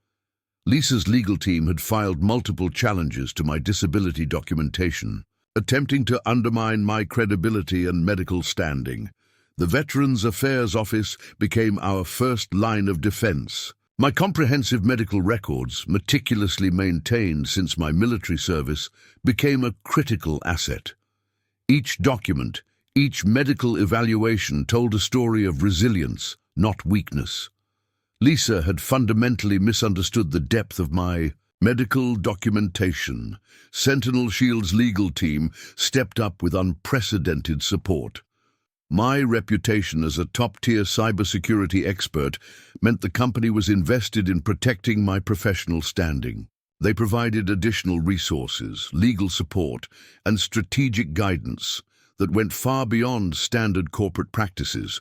Lisa's legal team had filed multiple challenges to my disability documentation, attempting to undermine my credibility and medical standing. The Veterans Affairs Office became our first line of defense. My comprehensive medical records, meticulously maintained since my military service, became a critical asset. Each document, each medical evaluation told a story of resilience, not weakness. Lisa had fundamentally misunderstood the depth of my medical documentation. Sentinel Shield's legal team stepped up with unprecedented support. My reputation as a top-tier cybersecurity expert meant the company was invested in protecting my professional standing. They provided additional resources, legal support, and strategic guidance that went far beyond standard corporate practices.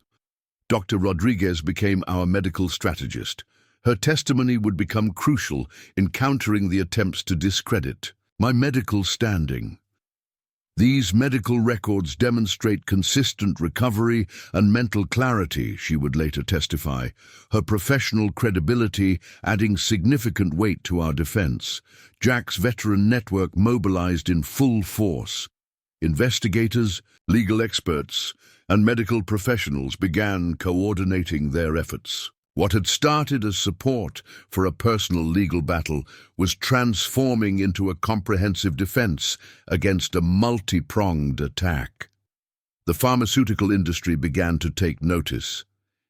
Dr. Rodriguez became our medical strategist. Her testimony would become crucial in countering the attempts to discredit my medical standing. These medical records demonstrate consistent recovery and mental clarity, she would later testify, her professional credibility adding significant weight to our defense. Jack's veteran network mobilized in full force. Investigators, legal experts, and medical professionals began coordinating their efforts. What had started as support for a personal legal battle was transforming into a comprehensive defense against a multi-pronged attack. The pharmaceutical industry began to take notice.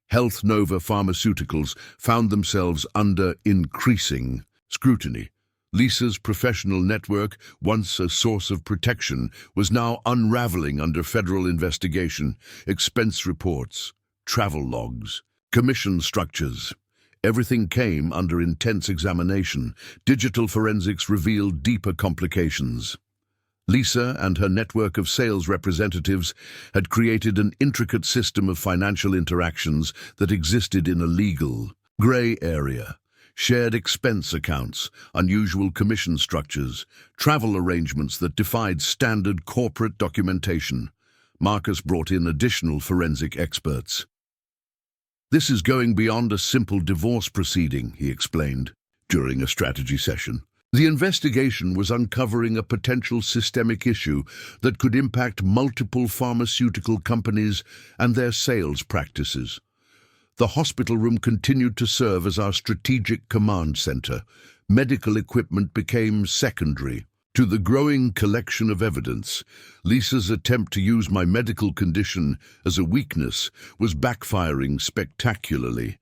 Health Nova Pharmaceuticals found themselves under increasing scrutiny. Lisa's professional network, once a source of protection, was now unraveling under federal investigation. Expense reports, travel logs, commission structures. Everything came under intense examination. Digital forensics revealed deeper complications. Lisa and her network of sales representatives had created an intricate system of financial interactions that existed in a legal gray area. Shared expense accounts, unusual commission structures, travel arrangements that defied standard corporate documentation. Marcus brought in additional forensic experts. "This is going beyond a simple divorce proceeding," he explained during a strategy session. The investigation was uncovering a potential systemic issue that could impact multiple pharmaceutical companies and their sales practices. The hospital room continued to serve as our strategic command center. Medical equipment became secondary to the growing collection of evidence. Lisa's attempt to use my medical condition as a weakness was backfiring spectacularly.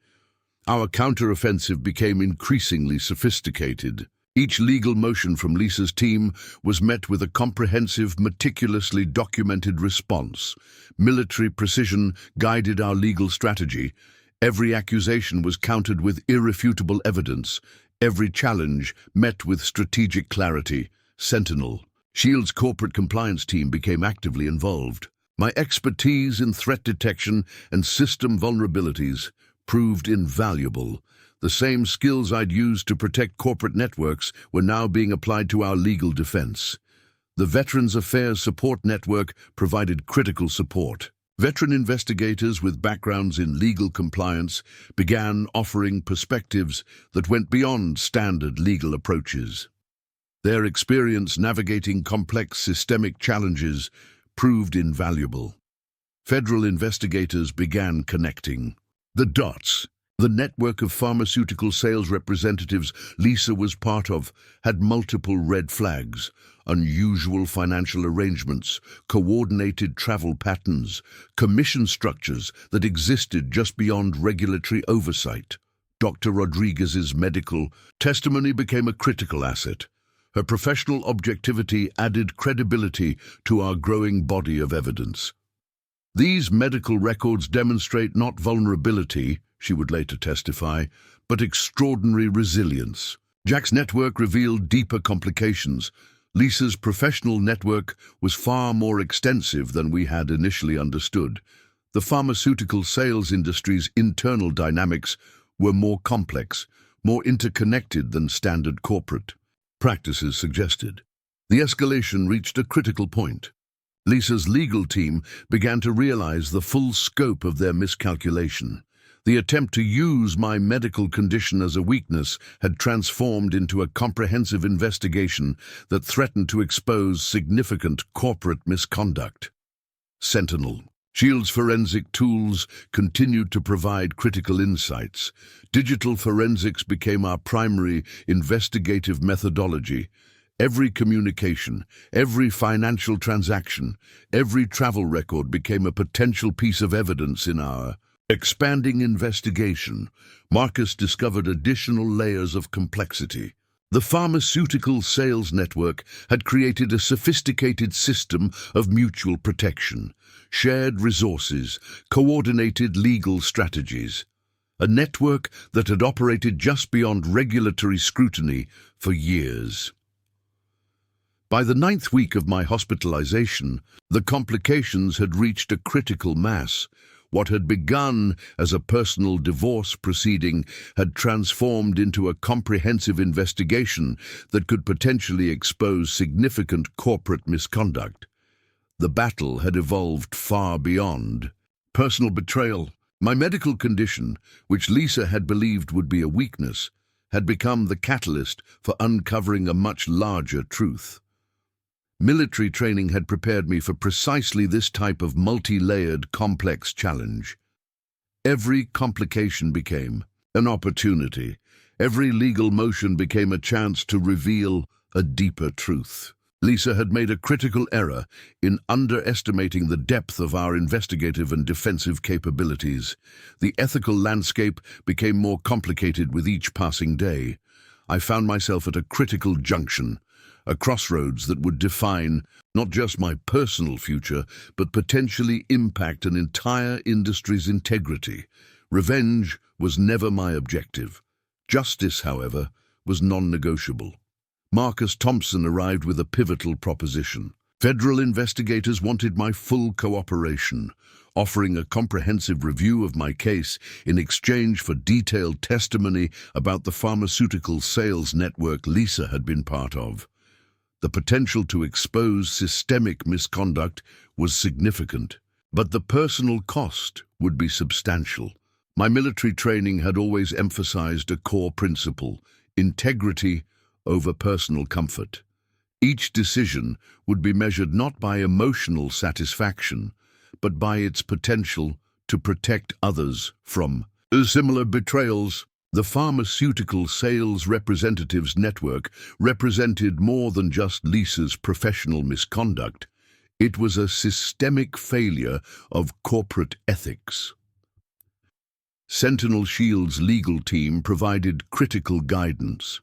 Our counteroffensive became increasingly sophisticated. Each legal motion from Lisa's team was met with a comprehensive, meticulously documented response. Military precision guided our legal strategy. Every accusation was countered with irrefutable evidence. Every challenge met with strategic clarity. Sentinel, SHIELD's corporate compliance team, became actively involved. My expertise in threat detection and system vulnerabilities proved invaluable. The same skills I'd used to protect corporate networks were now being applied to our legal defense. The Veterans Affairs Support Network provided critical support. Veteran investigators with backgrounds in legal compliance began offering perspectives that went beyond standard legal approaches. Their experience navigating complex systemic challenges proved invaluable. Federal investigators began connecting the dots. The network of pharmaceutical sales representatives Lisa was part of had multiple red flags: unusual financial arrangements, coordinated travel patterns, commission structures that existed just beyond regulatory oversight. Dr. Rodriguez's medical testimony became a critical asset. Her professional objectivity added credibility to our growing body of evidence. "These medical records demonstrate not vulnerability," she would later testify, "but extraordinary resilience." Jack's network revealed deeper complications. Lisa's professional network was far more extensive than we had initially understood. The pharmaceutical sales industry's internal dynamics were more complex, more interconnected than standard corporate practices suggested. The escalation reached a critical point. Lisa's legal team began to realize the full scope of their miscalculation. The attempt to use my medical condition as a weakness had transformed into a comprehensive investigation that threatened to expose significant corporate misconduct. Sentinel, SHIELD's forensic tools continued to provide critical insights. Digital forensics became our primary investigative methodology. Every communication, every financial transaction, every travel record became a potential piece of evidence in our expanding investigation. Marcus discovered additional layers of complexity. The pharmaceutical sales network had created a sophisticated system of mutual protection, shared resources, coordinated legal strategies. a network that had operated just beyond regulatory scrutiny for years. By the 9th week of my hospitalization, the complications had reached a critical mass. What had begun as a personal divorce proceeding had transformed into a comprehensive investigation that could potentially expose significant corporate misconduct. The battle had evolved far beyond personal betrayal. My medical condition, which Lisa had believed would be a weakness, had become the catalyst for uncovering a much larger truth. Military training had prepared me for precisely this type of multi-layered, complex challenge. Every complication became an opportunity. Every legal motion became a chance to reveal a deeper truth. Lisa had made a critical error in underestimating the depth of our investigative and defensive capabilities. The ethical landscape became more complicated with each passing day. I found myself at a critical junction, a crossroads that would define not just my personal future, but potentially impact an entire industry's integrity. Revenge was never my objective. Justice, however, was non-negotiable. Marcus Thompson arrived with a pivotal proposition. Federal investigators wanted my full cooperation, offering a comprehensive review of my case in exchange for detailed testimony about the pharmaceutical sales network Lisa had been part of. The potential to expose systemic misconduct was significant, but the personal cost would be substantial. My military training had always emphasized a core principle: integrity over personal comfort. Each decision would be measured not by emotional satisfaction, but by its potential to protect others from similar betrayals. The pharmaceutical sales representatives network represented more than just Lisa's professional misconduct. It was a systemic failure of corporate ethics. Sentinel Shield's legal team provided critical guidance.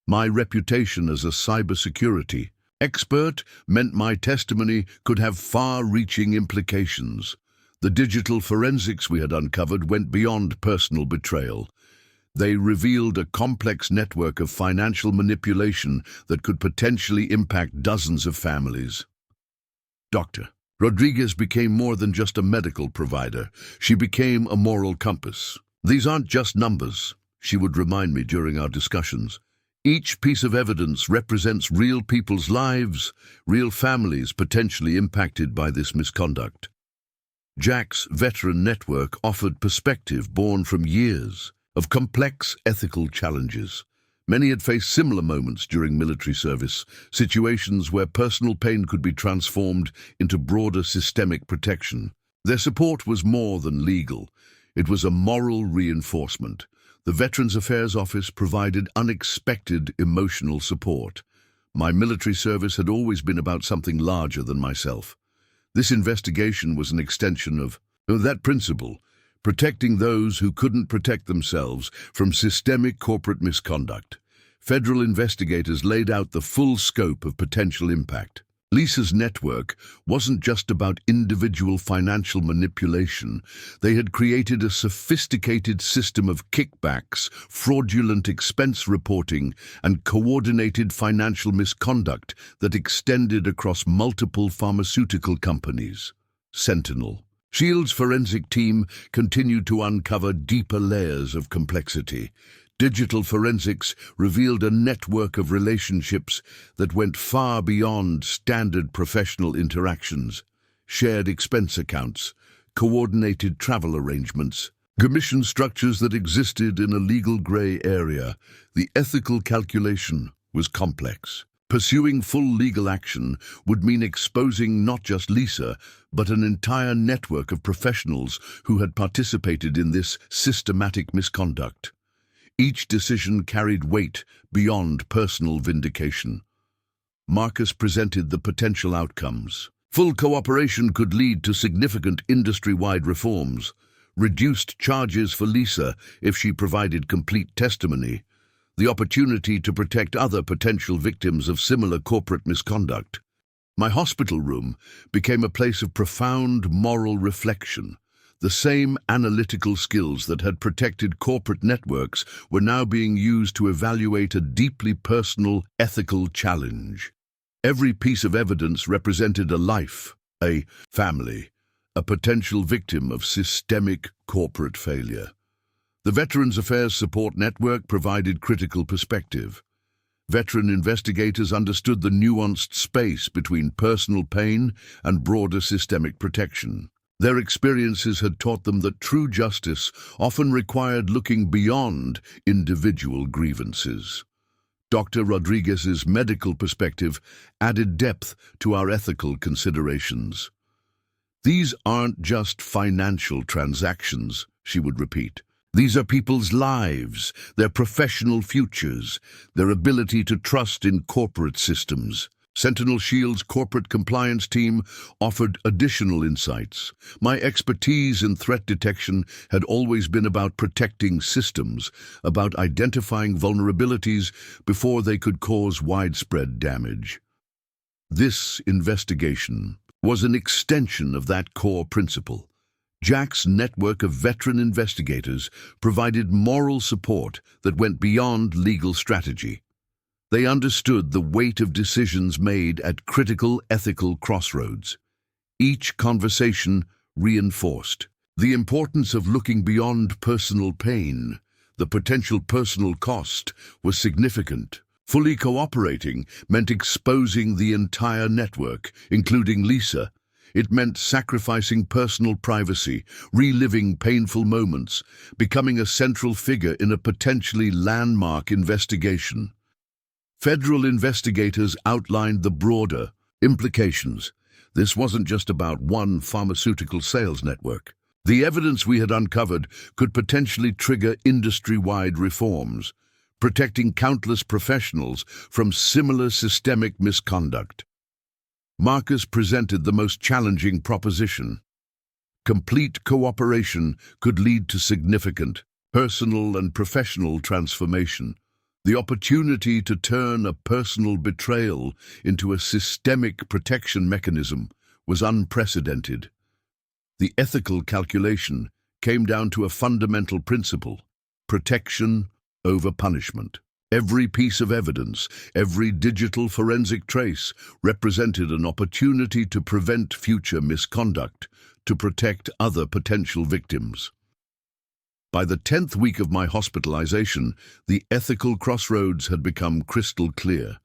My reputation as a cybersecurity expert meant my testimony could have far-reaching implications. The digital forensics we had uncovered went beyond personal betrayal. They revealed a complex network of financial manipulation that could potentially impact dozens of families. Dr. Rodriguez became more than just a medical provider. She became a moral compass. These aren't just numbers, she would remind me during our discussions. Each piece of evidence represents real people's lives, real families potentially impacted by this misconduct. Jack's veteran network offered perspective born from years of complex ethical challenges. Many had faced similar moments during military service, situations where personal pain could be transformed into broader systemic protection. Their support was more than legal. It was a moral reinforcement. The Veterans Affairs Office provided unexpected emotional support. My military service had always been about something larger than myself. This investigation was an extension of that principle, protecting those who couldn't protect themselves from systemic corporate misconduct. Federal investigators laid out the full scope of potential impact. Lisa's network wasn't just about individual financial manipulation. They had created a sophisticated system of kickbacks, fraudulent expense reporting, and coordinated financial misconduct that extended across multiple pharmaceutical companies. Sentinel Shield's forensic team continued to uncover deeper layers of complexity. Digital forensics revealed a network of relationships that went far beyond standard professional interactions. Shared expense accounts, coordinated travel arrangements, commission structures that existed in a legal gray area. The ethical calculation was complex. Pursuing full legal action would mean exposing not just Lisa, but an entire network of professionals who had participated in this systematic misconduct. Each decision carried weight beyond personal vindication. Marcus presented the potential outcomes. Full cooperation could lead to significant industry-wide reforms, reduced charges for Lisa if she provided complete testimony, the opportunity to protect other potential victims of similar corporate misconduct. My hospital room became a place of profound moral reflection. The same analytical skills that had protected corporate networks were now being used to evaluate a deeply personal, ethical challenge. Every piece of evidence represented a life, a family, a potential victim of systemic corporate failure. The Veterans Affairs Support Network provided critical perspective. Veteran investigators understood the nuanced space between personal pain and broader systemic protection. Their experiences had taught them that true justice often required looking beyond individual grievances. Dr. Rodriguez's medical perspective added depth to our ethical considerations. "These aren't just financial transactions," she would repeat. "These are people's lives, their professional futures, their ability to trust in corporate systems." Sentinel Shield's corporate compliance team offered additional insights. "My expertise in threat detection had always been about protecting systems, about identifying vulnerabilities before they could cause widespread damage." This investigation was an extension of that core principle. Jack's network of veteran investigators provided moral support that went beyond legal strategy. They understood the weight of decisions made at critical ethical crossroads. Each conversation reinforced the importance of looking beyond personal pain. The potential personal cost was significant. Fully cooperating meant exposing the entire network, including Lisa. It meant sacrificing personal privacy, reliving painful moments, becoming a central figure in a potentially landmark investigation. Federal investigators outlined the broader implications. This wasn't just about one pharmaceutical sales network. The evidence we had uncovered could potentially trigger industry-wide reforms, protecting countless professionals from similar systemic misconduct. Marcus presented the most challenging proposition. Complete cooperation could lead to significant personal and professional transformation. The opportunity to turn a personal betrayal into a systemic protection mechanism was unprecedented. The ethical calculation came down to a fundamental principle: protection over punishment. Every piece of evidence, every digital forensic trace represented an opportunity to prevent future misconduct, to protect other potential victims. By the 10th week of my hospitalization, the ethical crossroads had become crystal clear.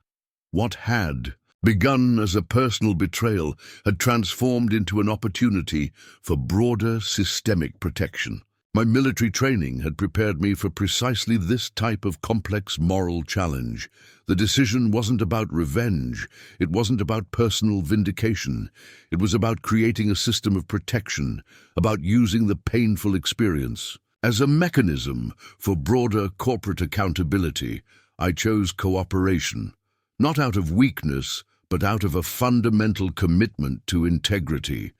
What had begun as a personal betrayal had transformed into an opportunity for broader systemic protection. My military training had prepared me for precisely this type of complex moral challenge. The decision wasn't about revenge. It wasn't about personal vindication. It was about creating a system of protection, about using the painful experience as a mechanism for broader corporate accountability. I chose cooperation, not out of weakness, but out of a fundamental commitment to integrity.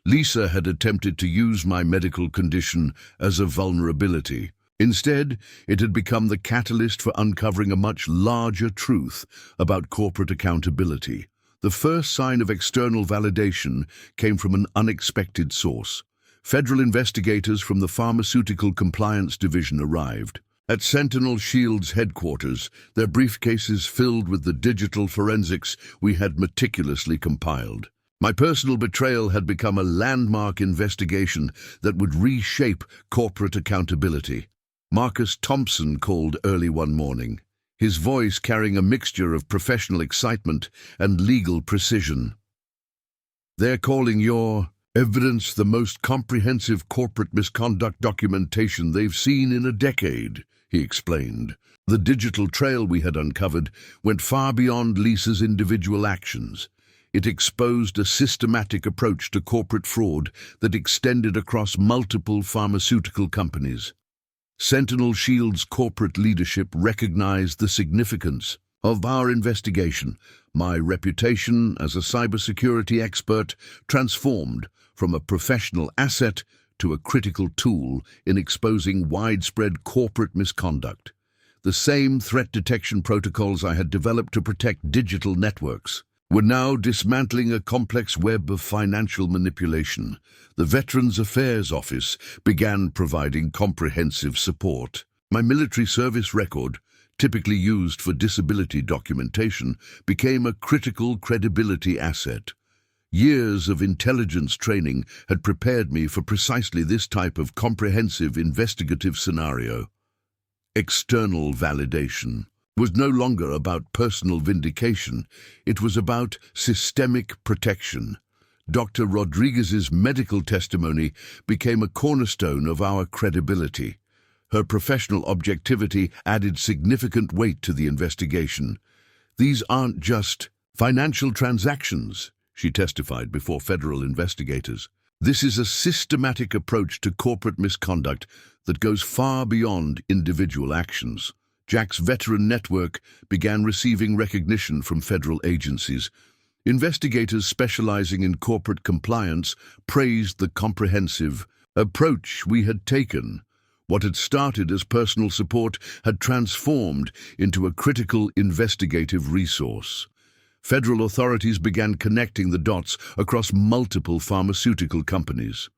Lisa had attempted to use my medical condition as a vulnerability. Instead, it had become the catalyst for uncovering a much larger truth about corporate accountability. The first sign of external validation came from an unexpected source. Federal investigators from the Pharmaceutical Compliance Division arrived. At Sentinel Shield's headquarters, their briefcases filled with the digital forensics we had meticulously compiled. My personal betrayal had become a landmark investigation that would reshape corporate accountability. Marcus Thompson called early one morning, his voice carrying a mixture of professional excitement and legal precision. "They're calling your evidence the most comprehensive corporate misconduct documentation they've seen in a decade," he explained. The digital trail we had uncovered went far beyond Lisa's individual actions. It exposed a systematic approach to corporate fraud that extended across multiple pharmaceutical companies. Sentinel Shield's corporate leadership recognized the significance of our investigation. My reputation as a cybersecurity expert transformed from a professional asset to a critical tool in exposing widespread corporate misconduct. The same threat detection protocols I had developed to protect digital networks were now dismantling a complex web of financial manipulation. The Veterans Affairs Office began providing comprehensive support. My military service record, typically used for disability documentation, became a critical credibility asset. Years of intelligence training had prepared me for precisely this type of comprehensive investigative scenario. External validation was no longer about personal vindication. It was about systemic protection. Dr. Rodriguez's medical testimony became a cornerstone of our credibility. Her professional objectivity added significant weight to the investigation. "These aren't just financial transactions," she testified before federal investigators. "This is a systematic approach to corporate misconduct that goes far beyond individual actions." Jack's veteran network began receiving recognition from federal agencies. Investigators specializing in corporate compliance praised the comprehensive approach we had taken. What had started as personal support had transformed into a critical investigative resource. Federal authorities began connecting the dots across multiple pharmaceutical companies.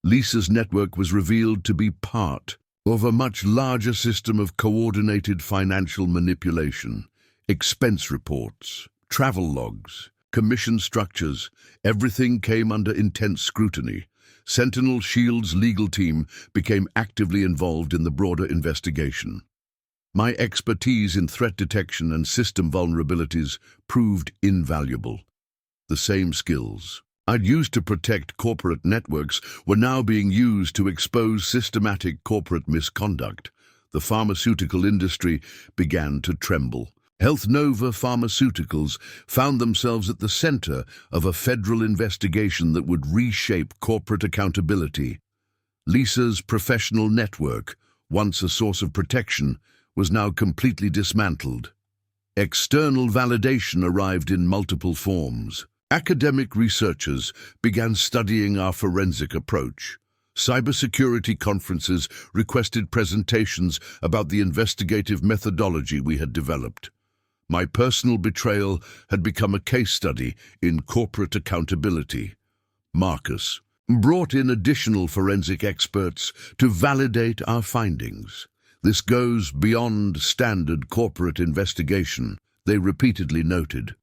Lisa's network was revealed to be part of a much larger system of coordinated financial manipulation. Expense reports, travel logs, commission structures, everything came under intense scrutiny. Sentinel Shield's legal team became actively involved in the broader investigation. My expertise in threat detection and system vulnerabilities proved invaluable. The same skills I'd used to protect corporate networks were now being used to expose systematic corporate misconduct. The pharmaceutical industry began to tremble. Health Nova Pharmaceuticals found themselves at the center of a federal investigation that would reshape corporate accountability. Lisa's professional network, once a source of protection, was now completely dismantled. External validation arrived in multiple forms. Academic researchers began studying our forensic approach. Cybersecurity conferences requested presentations about the investigative methodology we had developed. My personal betrayal had become a case study in corporate accountability. Marcus brought in additional forensic experts to validate our findings. "This goes beyond standard corporate investigation," they repeatedly noted.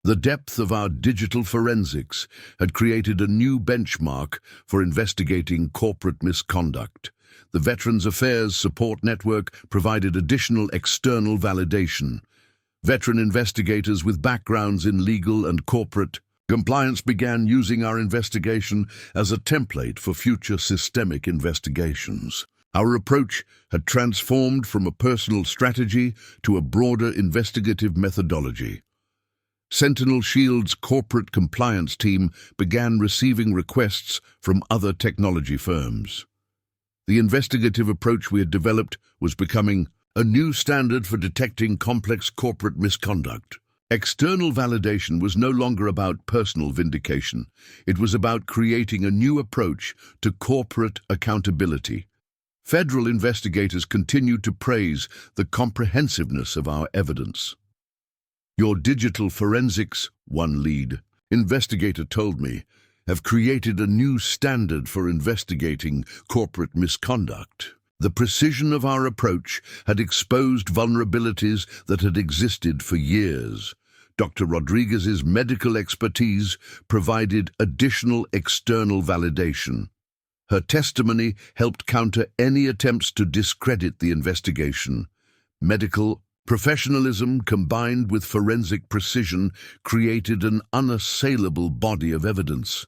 The depth of our digital forensics had created a new benchmark for investigating corporate misconduct. The Veterans Affairs Support Network provided additional external validation. Veteran investigators with backgrounds in legal and corporate compliance began using our investigation as a template for future systemic investigations. Our approach had transformed from a personal strategy to a broader investigative methodology. Sentinel Shield's corporate compliance team began receiving requests from other technology firms. The investigative approach we had developed was becoming a new standard for detecting complex corporate misconduct. External validation was no longer about personal vindication. It was about creating a new approach to corporate accountability. Federal investigators continued to praise the comprehensiveness of our evidence. "Your digital forensics," one lead investigator told me, "have created a new standard for investigating corporate misconduct." The precision of our approach had exposed vulnerabilities that had existed for years. Dr. Rodriguez's medical expertise provided additional external validation. Her testimony helped counter any attempts to discredit the investigation. Medical professionalism combined with forensic precision created an unassailable body of evidence.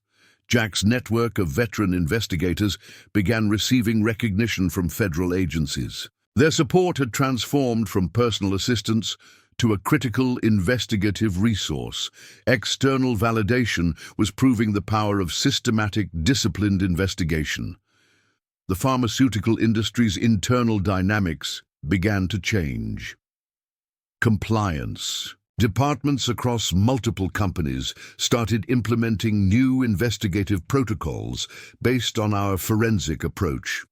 Jack's network of veteran investigators began receiving recognition from federal agencies. Their support had transformed from personal assistance to a critical investigative resource. External validation was proving the power of systematic, disciplined investigation. The pharmaceutical industry's internal dynamics began to change. Compliance. Departments across multiple companies started implementing new investigative protocols based on our forensic approach.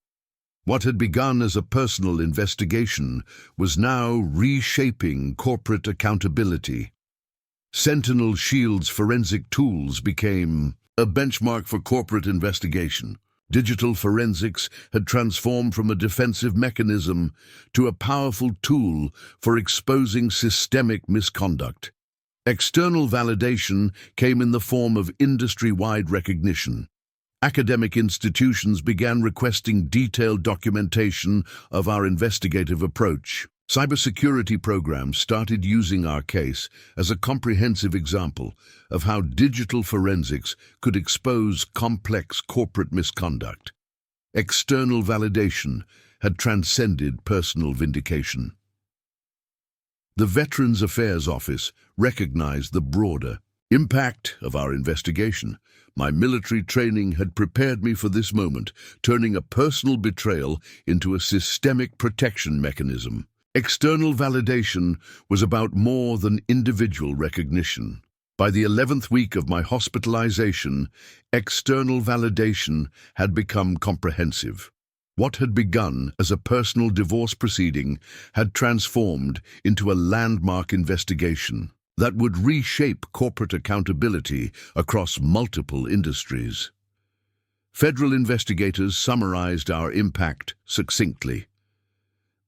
What had begun as a personal investigation was now reshaping corporate accountability. Sentinel Shield's forensic tools became a benchmark for corporate investigation. Digital forensics had transformed from a defensive mechanism to a powerful tool for exposing systemic misconduct. External validation came in the form of industry-wide recognition. Academic institutions began requesting detailed documentation of our investigative approach. Cybersecurity programs started using our case as a comprehensive example of how digital forensics could expose complex corporate misconduct. External validation had transcended personal vindication. The Veterans Affairs Office recognized the broader impact of our investigation. My military training had prepared me for this moment, turning a personal betrayal into a systemic protection mechanism. External validation was about more than individual recognition. By the 11th week of my hospitalization, external validation had become comprehensive. What had begun as a personal divorce proceeding had transformed into a landmark investigation that would reshape corporate accountability across multiple industries. Federal investigators summarized our impact succinctly.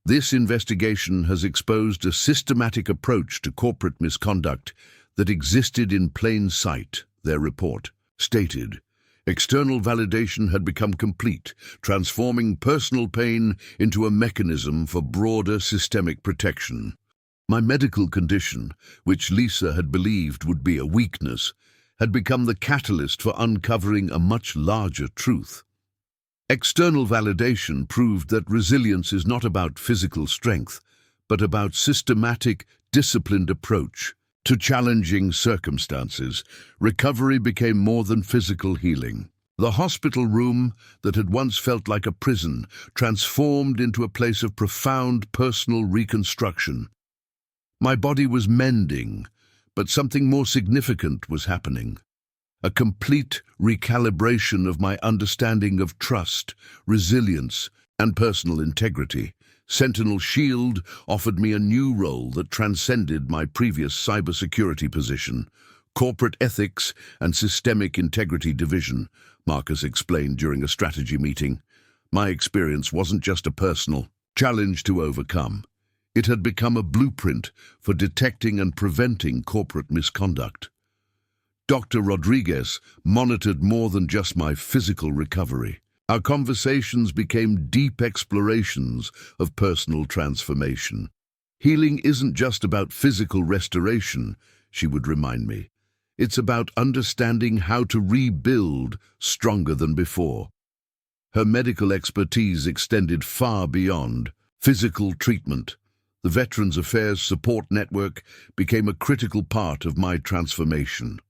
This investigation has exposed a systematic approach to corporate misconduct that existed in plain sight, their report stated. External validation had become complete, transforming personal pain into a mechanism for broader systemic protection. My medical condition, which Lisa had believed would be a weakness, had become the catalyst for uncovering a much larger truth. External validation proved that resilience is not about physical strength, but about systematic, disciplined approach to challenging circumstances. Recovery became more than physical healing. The hospital room that had once felt like a prison transformed into a place of profound personal reconstruction. My body was mending, but something more significant was happening. A complete recalibration of my understanding of trust, resilience, and personal integrity. Sentinel Shield offered me a new role that transcended my previous cybersecurity position. Corporate ethics and systemic integrity division, Marcus explained during a strategy meeting. My experience wasn't just a personal challenge to overcome. It had become a blueprint for detecting and preventing corporate misconduct. Dr. Rodriguez monitored more than just my physical recovery. Our conversations became deep explorations of personal transformation. Healing isn't just about physical restoration, she would remind me. It's about understanding how to rebuild stronger than before. Her medical expertise extended far beyond physical treatment. The Veterans Affairs Support Network became a critical part of my transformation.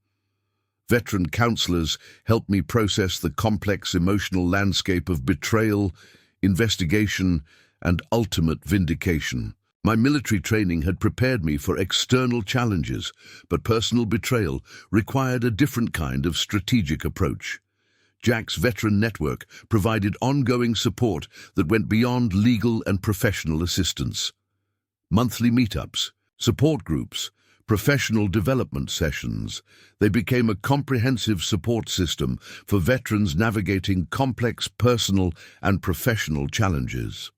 Veteran counselors helped me process the complex emotional landscape of betrayal, investigation, and ultimate vindication. My military training had prepared me for external challenges, but personal betrayal required a different kind of strategic approach. Jack's Veteran Network provided ongoing support that went beyond legal and professional assistance. Monthly meetups, support groups, professional development sessions. They became a comprehensive support system for veterans navigating complex personal and professional challenges.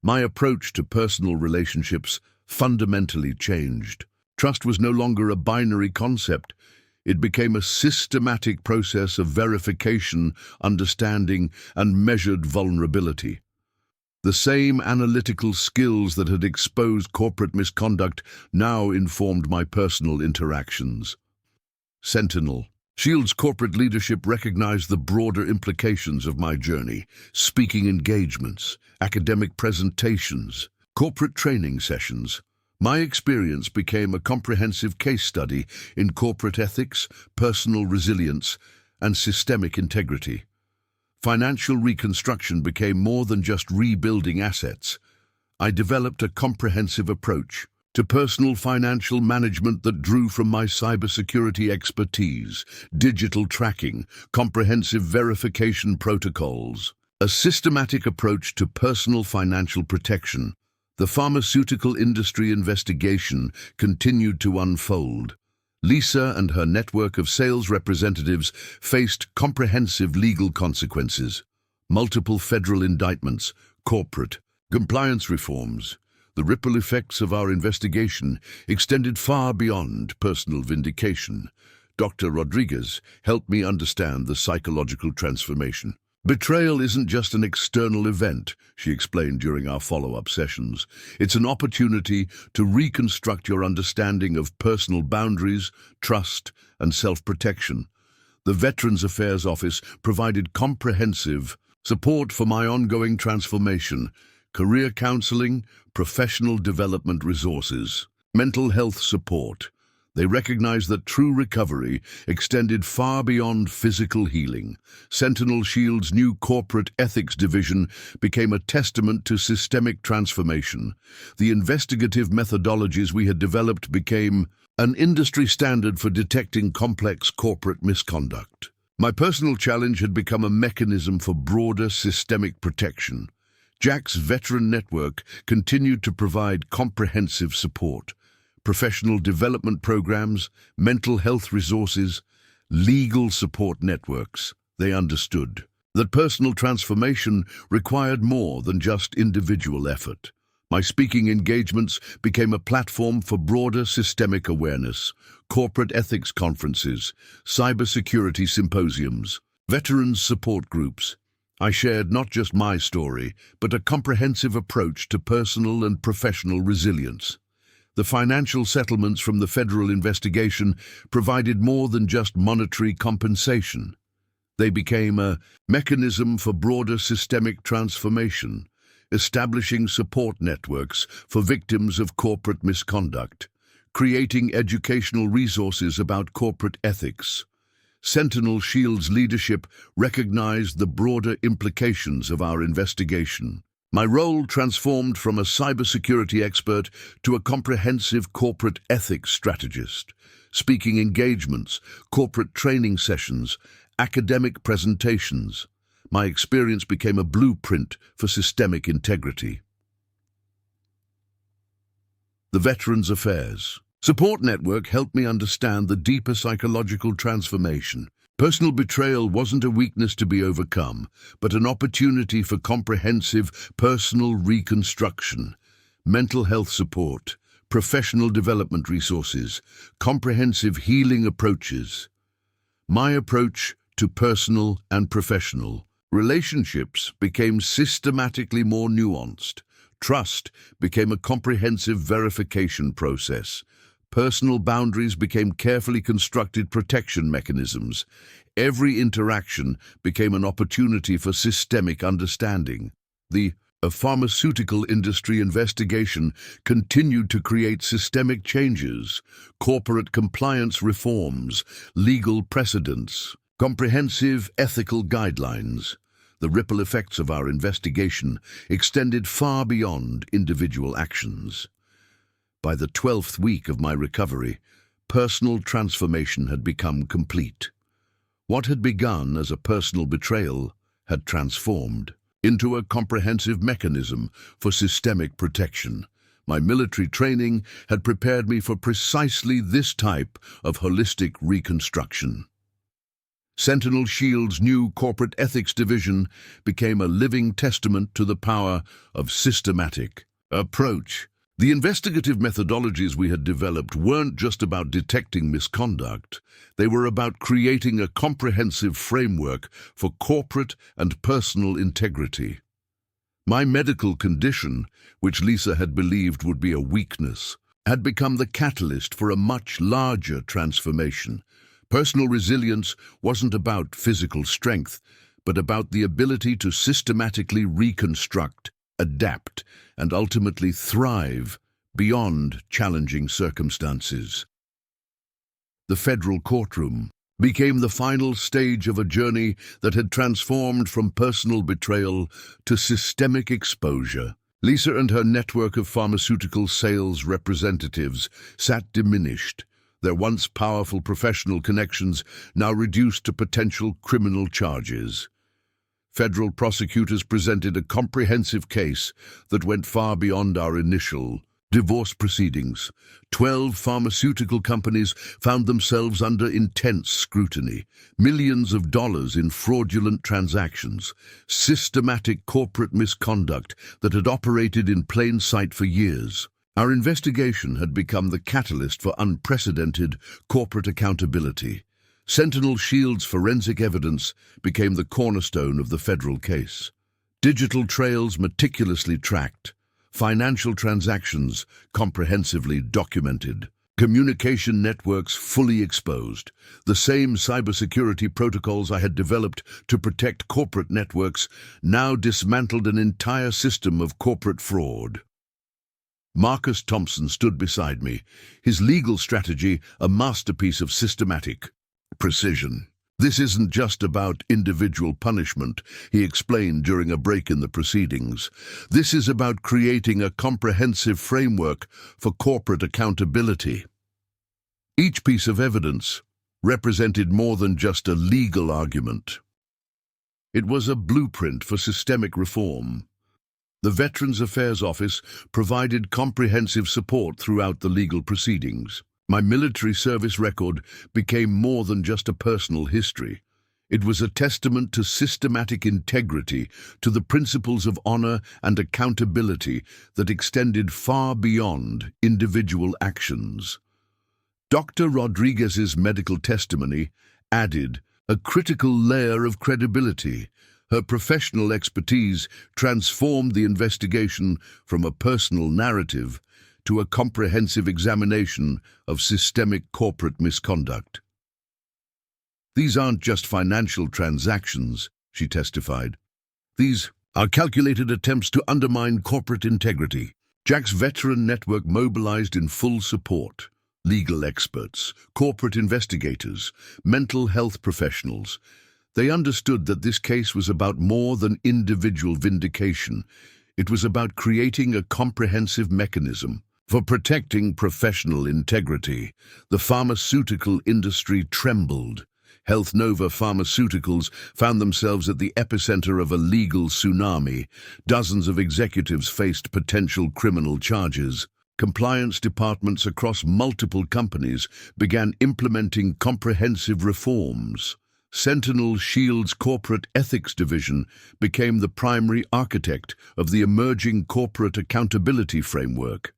My approach to personal relationships fundamentally changed. Trust was no longer a binary concept. It became a systematic process of verification, understanding, and measured vulnerability. The same analytical skills that had exposed corporate misconduct now informed my personal interactions. Sentinel Shield's corporate leadership recognized the broader implications of my journey: speaking engagements, academic presentations, corporate training sessions. My experience became a comprehensive case study in corporate ethics, personal resilience, and systemic integrity. Financial reconstruction became more than just rebuilding assets. I developed a comprehensive approach to personal financial management that drew from my cybersecurity expertise, digital tracking, comprehensive verification protocols. A systematic approach to personal financial protection. The pharmaceutical industry investigation continued to unfold. Lisa and her network of sales representatives faced comprehensive legal consequences, multiple federal indictments, corporate compliance reforms. The ripple effects of our investigation extended far beyond personal vindication. Dr. Rodriguez helped me understand the psychological transformation. Betrayal isn't just an external event, she explained during our follow-up sessions. It's an opportunity to reconstruct your understanding of personal boundaries, trust, and self-protection. The Veterans Affairs Office provided comprehensive support for my ongoing transformation, career counseling, professional development resources, mental health support. They recognized that true recovery extended far beyond physical healing. Sentinel Shield's new corporate ethics division became a testament to systemic transformation. The investigative methodologies we had developed became an industry standard for detecting complex corporate misconduct. My personal challenge had become a mechanism for broader systemic protection. Jack's veteran network continued to provide comprehensive support. Professional development programs, mental health resources, legal support networks. They understood that personal transformation required more than just individual effort. My speaking engagements became a platform for broader systemic awareness, corporate ethics conferences, cybersecurity symposiums, veterans support groups. I shared not just my story, but a comprehensive approach to personal and professional resilience. The financial settlements from the federal investigation provided more than just monetary compensation. They became a mechanism for broader systemic transformation, establishing support networks for victims of corporate misconduct, creating educational resources about corporate ethics. Sentinel Shield's leadership recognized the broader implications of our investigation. My role transformed from a cybersecurity expert to a comprehensive corporate ethics strategist. Speaking engagements, corporate training sessions, academic presentations. My experience became a blueprint for systemic integrity. The Veterans Affairs Support Network helped me understand the deeper psychological transformation. Personal betrayal wasn't a weakness to be overcome, but an opportunity for comprehensive personal reconstruction, mental health support, professional development resources, comprehensive healing approaches. My approach to personal and professional relationships became systematically more nuanced. Trust became a comprehensive verification process. Personal boundaries became carefully constructed protection mechanisms. Every interaction became an opportunity for systemic understanding. The pharmaceutical industry investigation continued to create systemic changes, corporate compliance reforms, legal precedents, comprehensive ethical guidelines. The ripple effects of our investigation extended far beyond individual actions. By the 12th week of my recovery, personal transformation had become complete. What had begun as a personal betrayal had transformed into a comprehensive mechanism for systemic protection. My military training had prepared me for precisely this type of holistic reconstruction. Sentinel Shield's new corporate ethics division became a living testament to the power of systematic approach. The investigative methodologies we had developed weren't just about detecting misconduct. They were about creating a comprehensive framework for corporate and personal integrity. My medical condition, which Lisa had believed would be a weakness, had become the catalyst for a much larger transformation. Personal resilience wasn't about physical strength, but about the ability to systematically reconstruct, adapt, and ultimately thrive beyond challenging circumstances. The federal courtroom became the final stage of a journey that had transformed from personal betrayal to systemic exposure. Lisa and her network of pharmaceutical sales representatives sat diminished, their once powerful professional connections now reduced to potential criminal charges. Federal prosecutors presented a comprehensive case that went far beyond our initial divorce proceedings. 12 pharmaceutical companies found themselves under intense scrutiny. Millions of dollars in fraudulent transactions, systematic corporate misconduct that had operated in plain sight for years. Our investigation had become the catalyst for unprecedented corporate accountability. Sentinel Shield's forensic evidence became the cornerstone of the federal case. Digital trails meticulously tracked, financial transactions comprehensively documented, communication networks fully exposed. The same cybersecurity protocols I had developed to protect corporate networks now dismantled an entire system of corporate fraud. Marcus Thompson stood beside me, his legal strategy a masterpiece of systematic precision. "This isn't just about individual punishment," he explained during a break in the proceedings. "This is about creating a comprehensive framework for corporate accountability." Each piece of evidence represented more than just a legal argument. It was a blueprint for systemic reform. The Veterans Affairs Office provided comprehensive support throughout the legal proceedings. My military service record became more than just a personal history. It was a testament to systematic integrity, to the principles of honor and accountability that extended far beyond individual actions. Dr. Rodriguez's medical testimony added a critical layer of credibility. Her professional expertise transformed the investigation from a personal narrative to a comprehensive examination of systemic corporate misconduct. "These aren't just financial transactions," she testified. "These are calculated attempts to undermine corporate integrity." Jack's veteran network mobilized in full support. Legal experts, corporate investigators, mental health professionals. They understood that this case was about more than individual vindication. It was about creating a comprehensive mechanism for protecting professional integrity. The pharmaceutical industry trembled. Health Nova Pharmaceuticals found themselves at the epicenter of a legal tsunami. Dozens of executives faced potential criminal charges. Compliance departments across multiple companies began implementing comprehensive reforms. Sentinel Shield's Corporate Ethics Division became the primary architect of the emerging corporate accountability framework.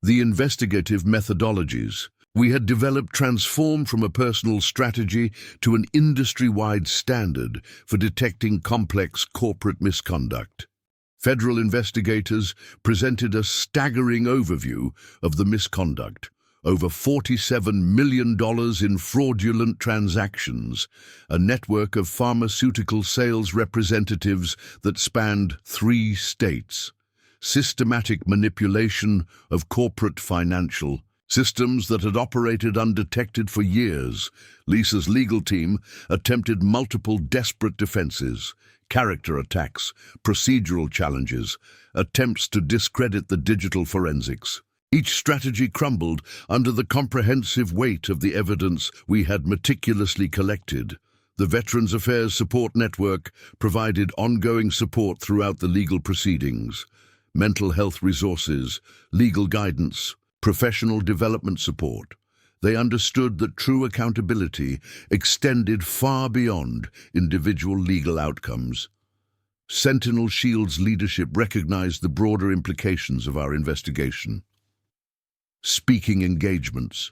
The investigative methodologies we had developed transformed from a personal strategy to an industry-wide standard for detecting complex corporate misconduct. Federal investigators presented a staggering overview of the misconduct. Over $47 million in fraudulent transactions, a network of pharmaceutical sales representatives that spanned 3 states. Systematic manipulation of corporate financial systems that had operated undetected for years. Lisa's legal team attempted multiple desperate defenses, character attacks, procedural challenges, attempts to discredit the digital forensics. Each strategy crumbled under the comprehensive weight of the evidence we had meticulously collected. The Veterans Affairs Support Network provided ongoing support throughout the legal proceedings. Mental health resources, legal guidance, professional development support. They understood that true accountability extended far beyond individual legal outcomes. Sentinel Shield's leadership recognized the broader implications of our investigation. Speaking engagements,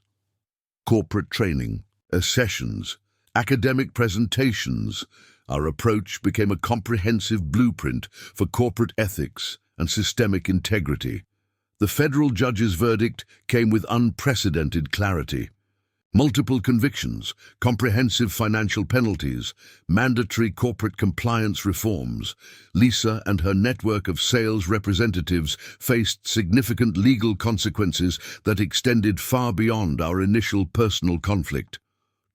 corporate training, sessions, academic presentations. Our approach became a comprehensive blueprint for corporate ethics and systemic integrity. The federal judge's verdict came with unprecedented clarity. Multiple convictions, comprehensive financial penalties, mandatory corporate compliance reforms. Lisa and her network of sales representatives faced significant legal consequences that extended far beyond our initial personal conflict.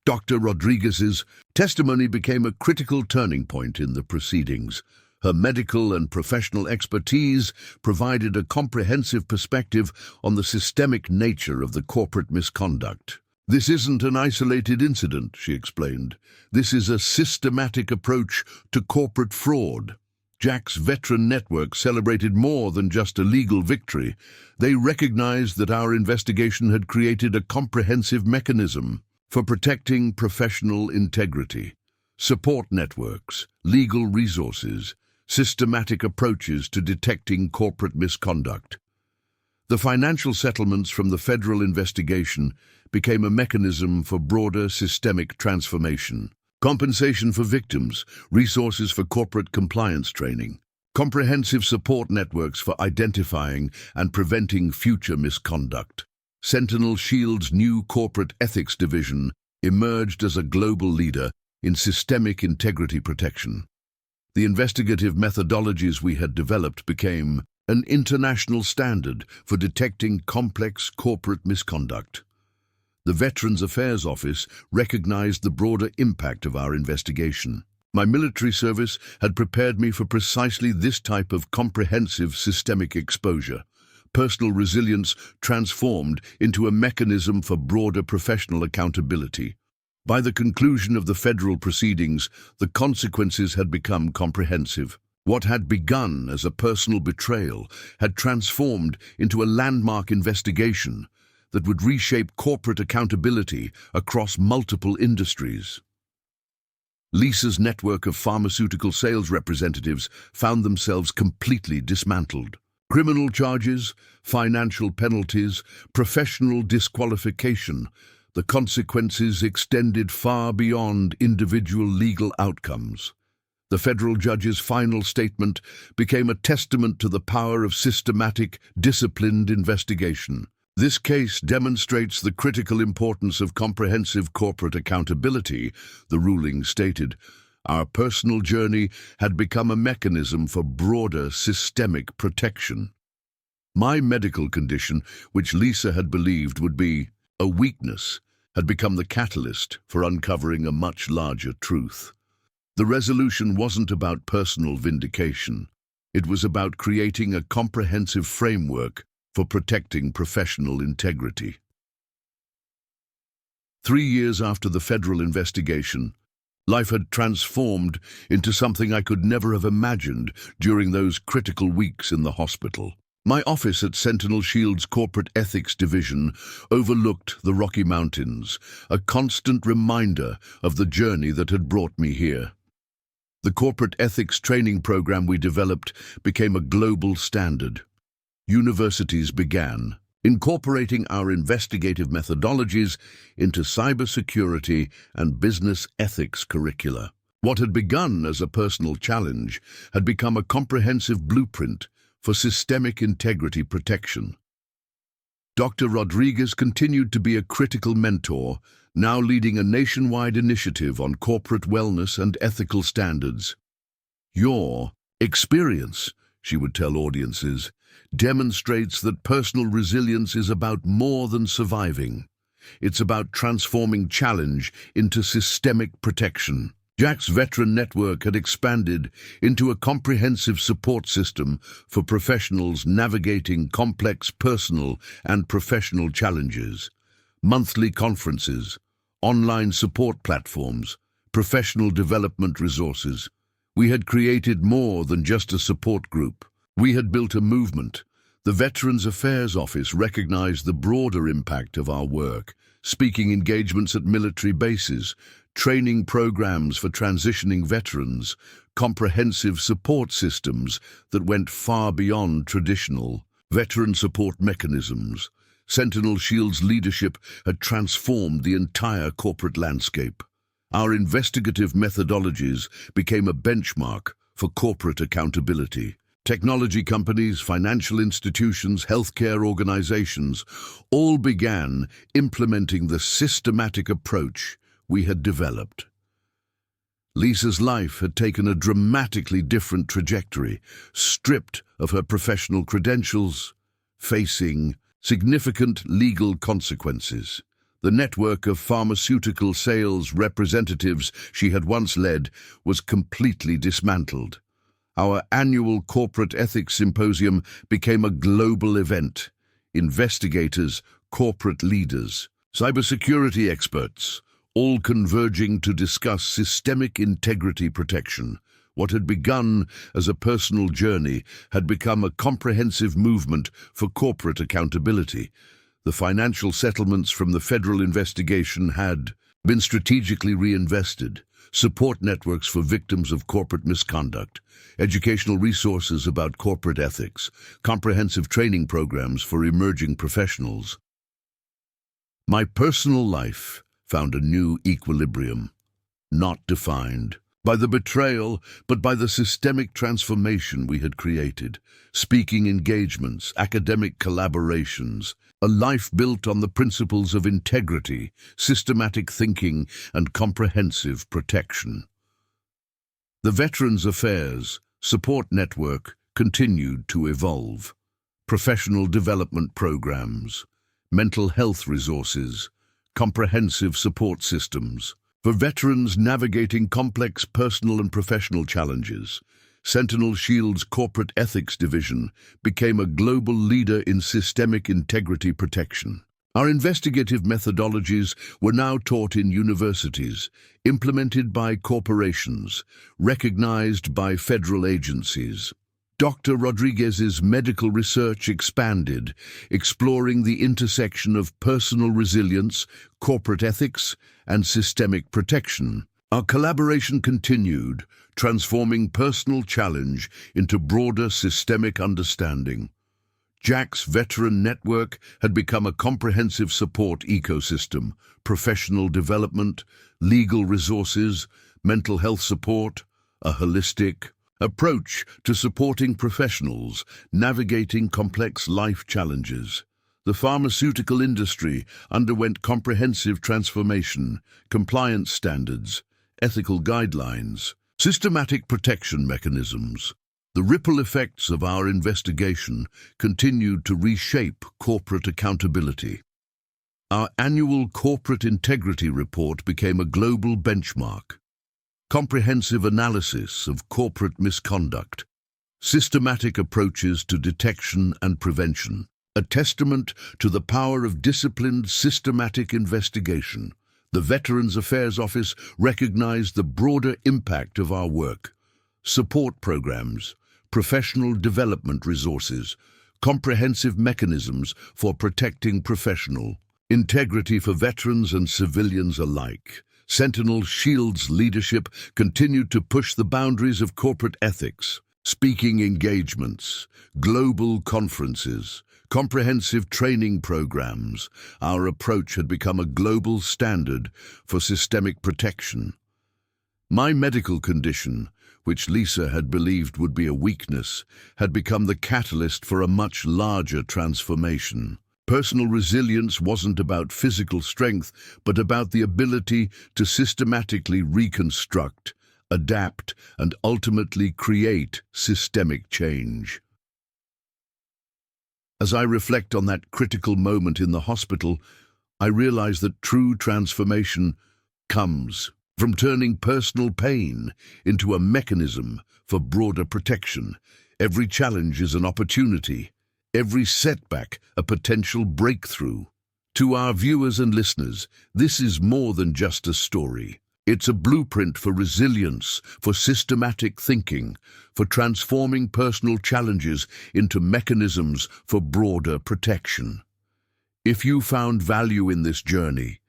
Dr. Rodriguez's testimony became a critical turning point in the proceedings. Her medical and professional expertise provided a comprehensive perspective on the systemic nature of the corporate misconduct. This isn't an isolated incident, she explained. This is a systematic approach to corporate fraud. Jack's veteran network celebrated more than just a legal victory. They recognized that our investigation had created a comprehensive mechanism for protecting professional integrity. Support networks, legal resources, systematic approaches to detecting corporate misconduct. The financial settlements from the federal investigation became a mechanism for broader systemic transformation. Compensation for victims, resources for corporate compliance training, comprehensive support networks for identifying and preventing future misconduct. Sentinel Shield's new corporate ethics division emerged as a global leader in systemic integrity protection. The investigative methodologies we had developed became an international standard for detecting complex corporate misconduct. The Veterans Affairs Office recognized the broader impact of our investigation. My military service had prepared me for precisely this type of comprehensive systemic exposure. Personal resilience transformed into a mechanism for broader professional accountability. By the conclusion of the federal proceedings, the consequences had become comprehensive. What had begun as a personal betrayal had transformed into a landmark investigation that would reshape corporate accountability across multiple industries. Lisa's network of pharmaceutical sales representatives found themselves completely dismantled. Criminal charges, financial penalties, professional disqualification. The consequences extended far beyond individual legal outcomes. The federal judge's final statement became a testament to the power of systematic, disciplined investigation. This case demonstrates the critical importance of comprehensive corporate accountability, the ruling stated. Our personal journey had become a mechanism for broader systemic protection. My medical condition, which Lisa had believed would be a weakness, had become the catalyst for uncovering a much larger truth. The resolution wasn't about personal vindication. It was about creating a comprehensive framework for protecting professional integrity. 3 years after the federal investigation, life had transformed into something I could never have imagined during those critical weeks in the hospital. My office at Sentinel Shield's Corporate Ethics Division overlooked the Rocky Mountains, a constant reminder of the journey that had brought me here. The corporate ethics training program we developed became a global standard. Universities began incorporating our investigative methodologies into cybersecurity and business ethics curricula. What had begun as a personal challenge had become a comprehensive blueprint for systemic integrity protection. Dr. Rodriguez continued to be a critical mentor, now leading a nationwide initiative on corporate wellness and ethical standards. Your experience, she would tell audiences, demonstrates that personal resilience is about more than surviving. It's about transforming challenge into systemic protection. Jack's veteran network had expanded into a comprehensive support system for professionals navigating complex personal and professional challenges. Monthly conferences, online support platforms, professional development resources. We had created more than just a support group. We had built a movement. The Veterans Affairs Office recognized the broader impact of our work, speaking engagements at military bases, training programs for transitioning veterans, comprehensive support systems that went far beyond traditional veteran support mechanisms. Sentinel Shield's leadership had transformed the entire corporate landscape. Our investigative methodologies became a benchmark for corporate accountability. Technology companies, financial institutions, healthcare organizations all began implementing the systematic approach we had developed. Lisa's life had taken a dramatically different trajectory, stripped of her professional credentials, facing significant legal consequences. The network of pharmaceutical sales representatives she had once led was completely dismantled. Our annual Corporate Ethics Symposium became a global event. Investigators, corporate leaders, cybersecurity experts, all converging to discuss systemic integrity protection. What had begun as a personal journey had become a comprehensive movement for corporate accountability. The financial settlements from the federal investigation had been strategically reinvested, support networks for victims of corporate misconduct, educational resources about corporate ethics, comprehensive training programs for emerging professionals. My personal life found a new equilibrium, not defined by the betrayal, but by the systemic transformation we had created. Speaking engagements, academic collaborations, a life built on the principles of integrity, systematic thinking, and comprehensive protection. The Veterans Affairs Support Network continued to evolve. Professional development programs, mental health resources, comprehensive support systems. For veterans navigating complex personal and professional challenges, Sentinel Shield's Corporate Ethics Division became a global leader in systemic integrity protection. Our investigative methodologies were now taught in universities, implemented by corporations, recognized by federal agencies. Dr. Rodriguez's medical research expanded, exploring the intersection of personal resilience, corporate ethics, and systemic protection. Our collaboration continued, transforming personal challenge into broader systemic understanding. Jack's Veteran Network had become a comprehensive support ecosystem: professional development, legal resources, mental health support, a holistic approach to supporting professionals navigating complex life challenges. The pharmaceutical industry underwent comprehensive transformation, compliance standards, ethical guidelines, systematic protection mechanisms. The ripple effects of our investigation continued to reshape corporate accountability. Our annual Corporate Integrity Report became a global benchmark. Comprehensive analysis of corporate misconduct, systematic approaches to detection and prevention, a testament to the power of disciplined, systematic investigation. The Veterans Affairs Office recognized the broader impact of our work. Support programs, professional development resources, comprehensive mechanisms for protecting professional integrity for veterans and civilians alike. Sentinel Shield's leadership continued to push the boundaries of corporate ethics. Speaking engagements, global conferences, comprehensive training programs. Our approach had become a global standard for systemic protection. My medical condition, which Lisa had believed would be a weakness, had become the catalyst for a much larger transformation. Personal resilience wasn't about physical strength, but about the ability to systematically reconstruct, adapt, and ultimately create systemic change. As I reflect on that critical moment in the hospital, I realize that true transformation comes from turning personal pain into a mechanism for broader protection. Every challenge is an opportunity, every setback a potential breakthrough. To our viewers and listeners, this is more than just a story. It's a blueprint for resilience, for systematic thinking, for transforming personal challenges into mechanisms for broader protection. If you found value in this journey,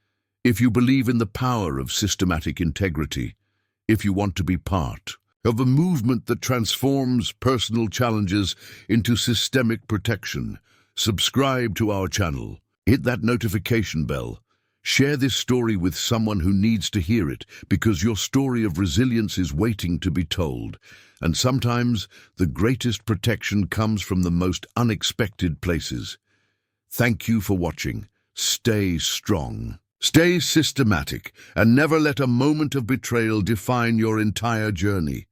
if you believe in the power of systematic integrity, if you want to be part of a movement that transforms personal challenges into systemic protection, subscribe to our channel, hit that notification bell, share this story with someone who needs to hear it, because your story of resilience is waiting to be told. And sometimes the greatest protection comes from the most unexpected places. Thank you for watching. Stay strong. Stay systematic, and never let a moment of betrayal define your entire journey.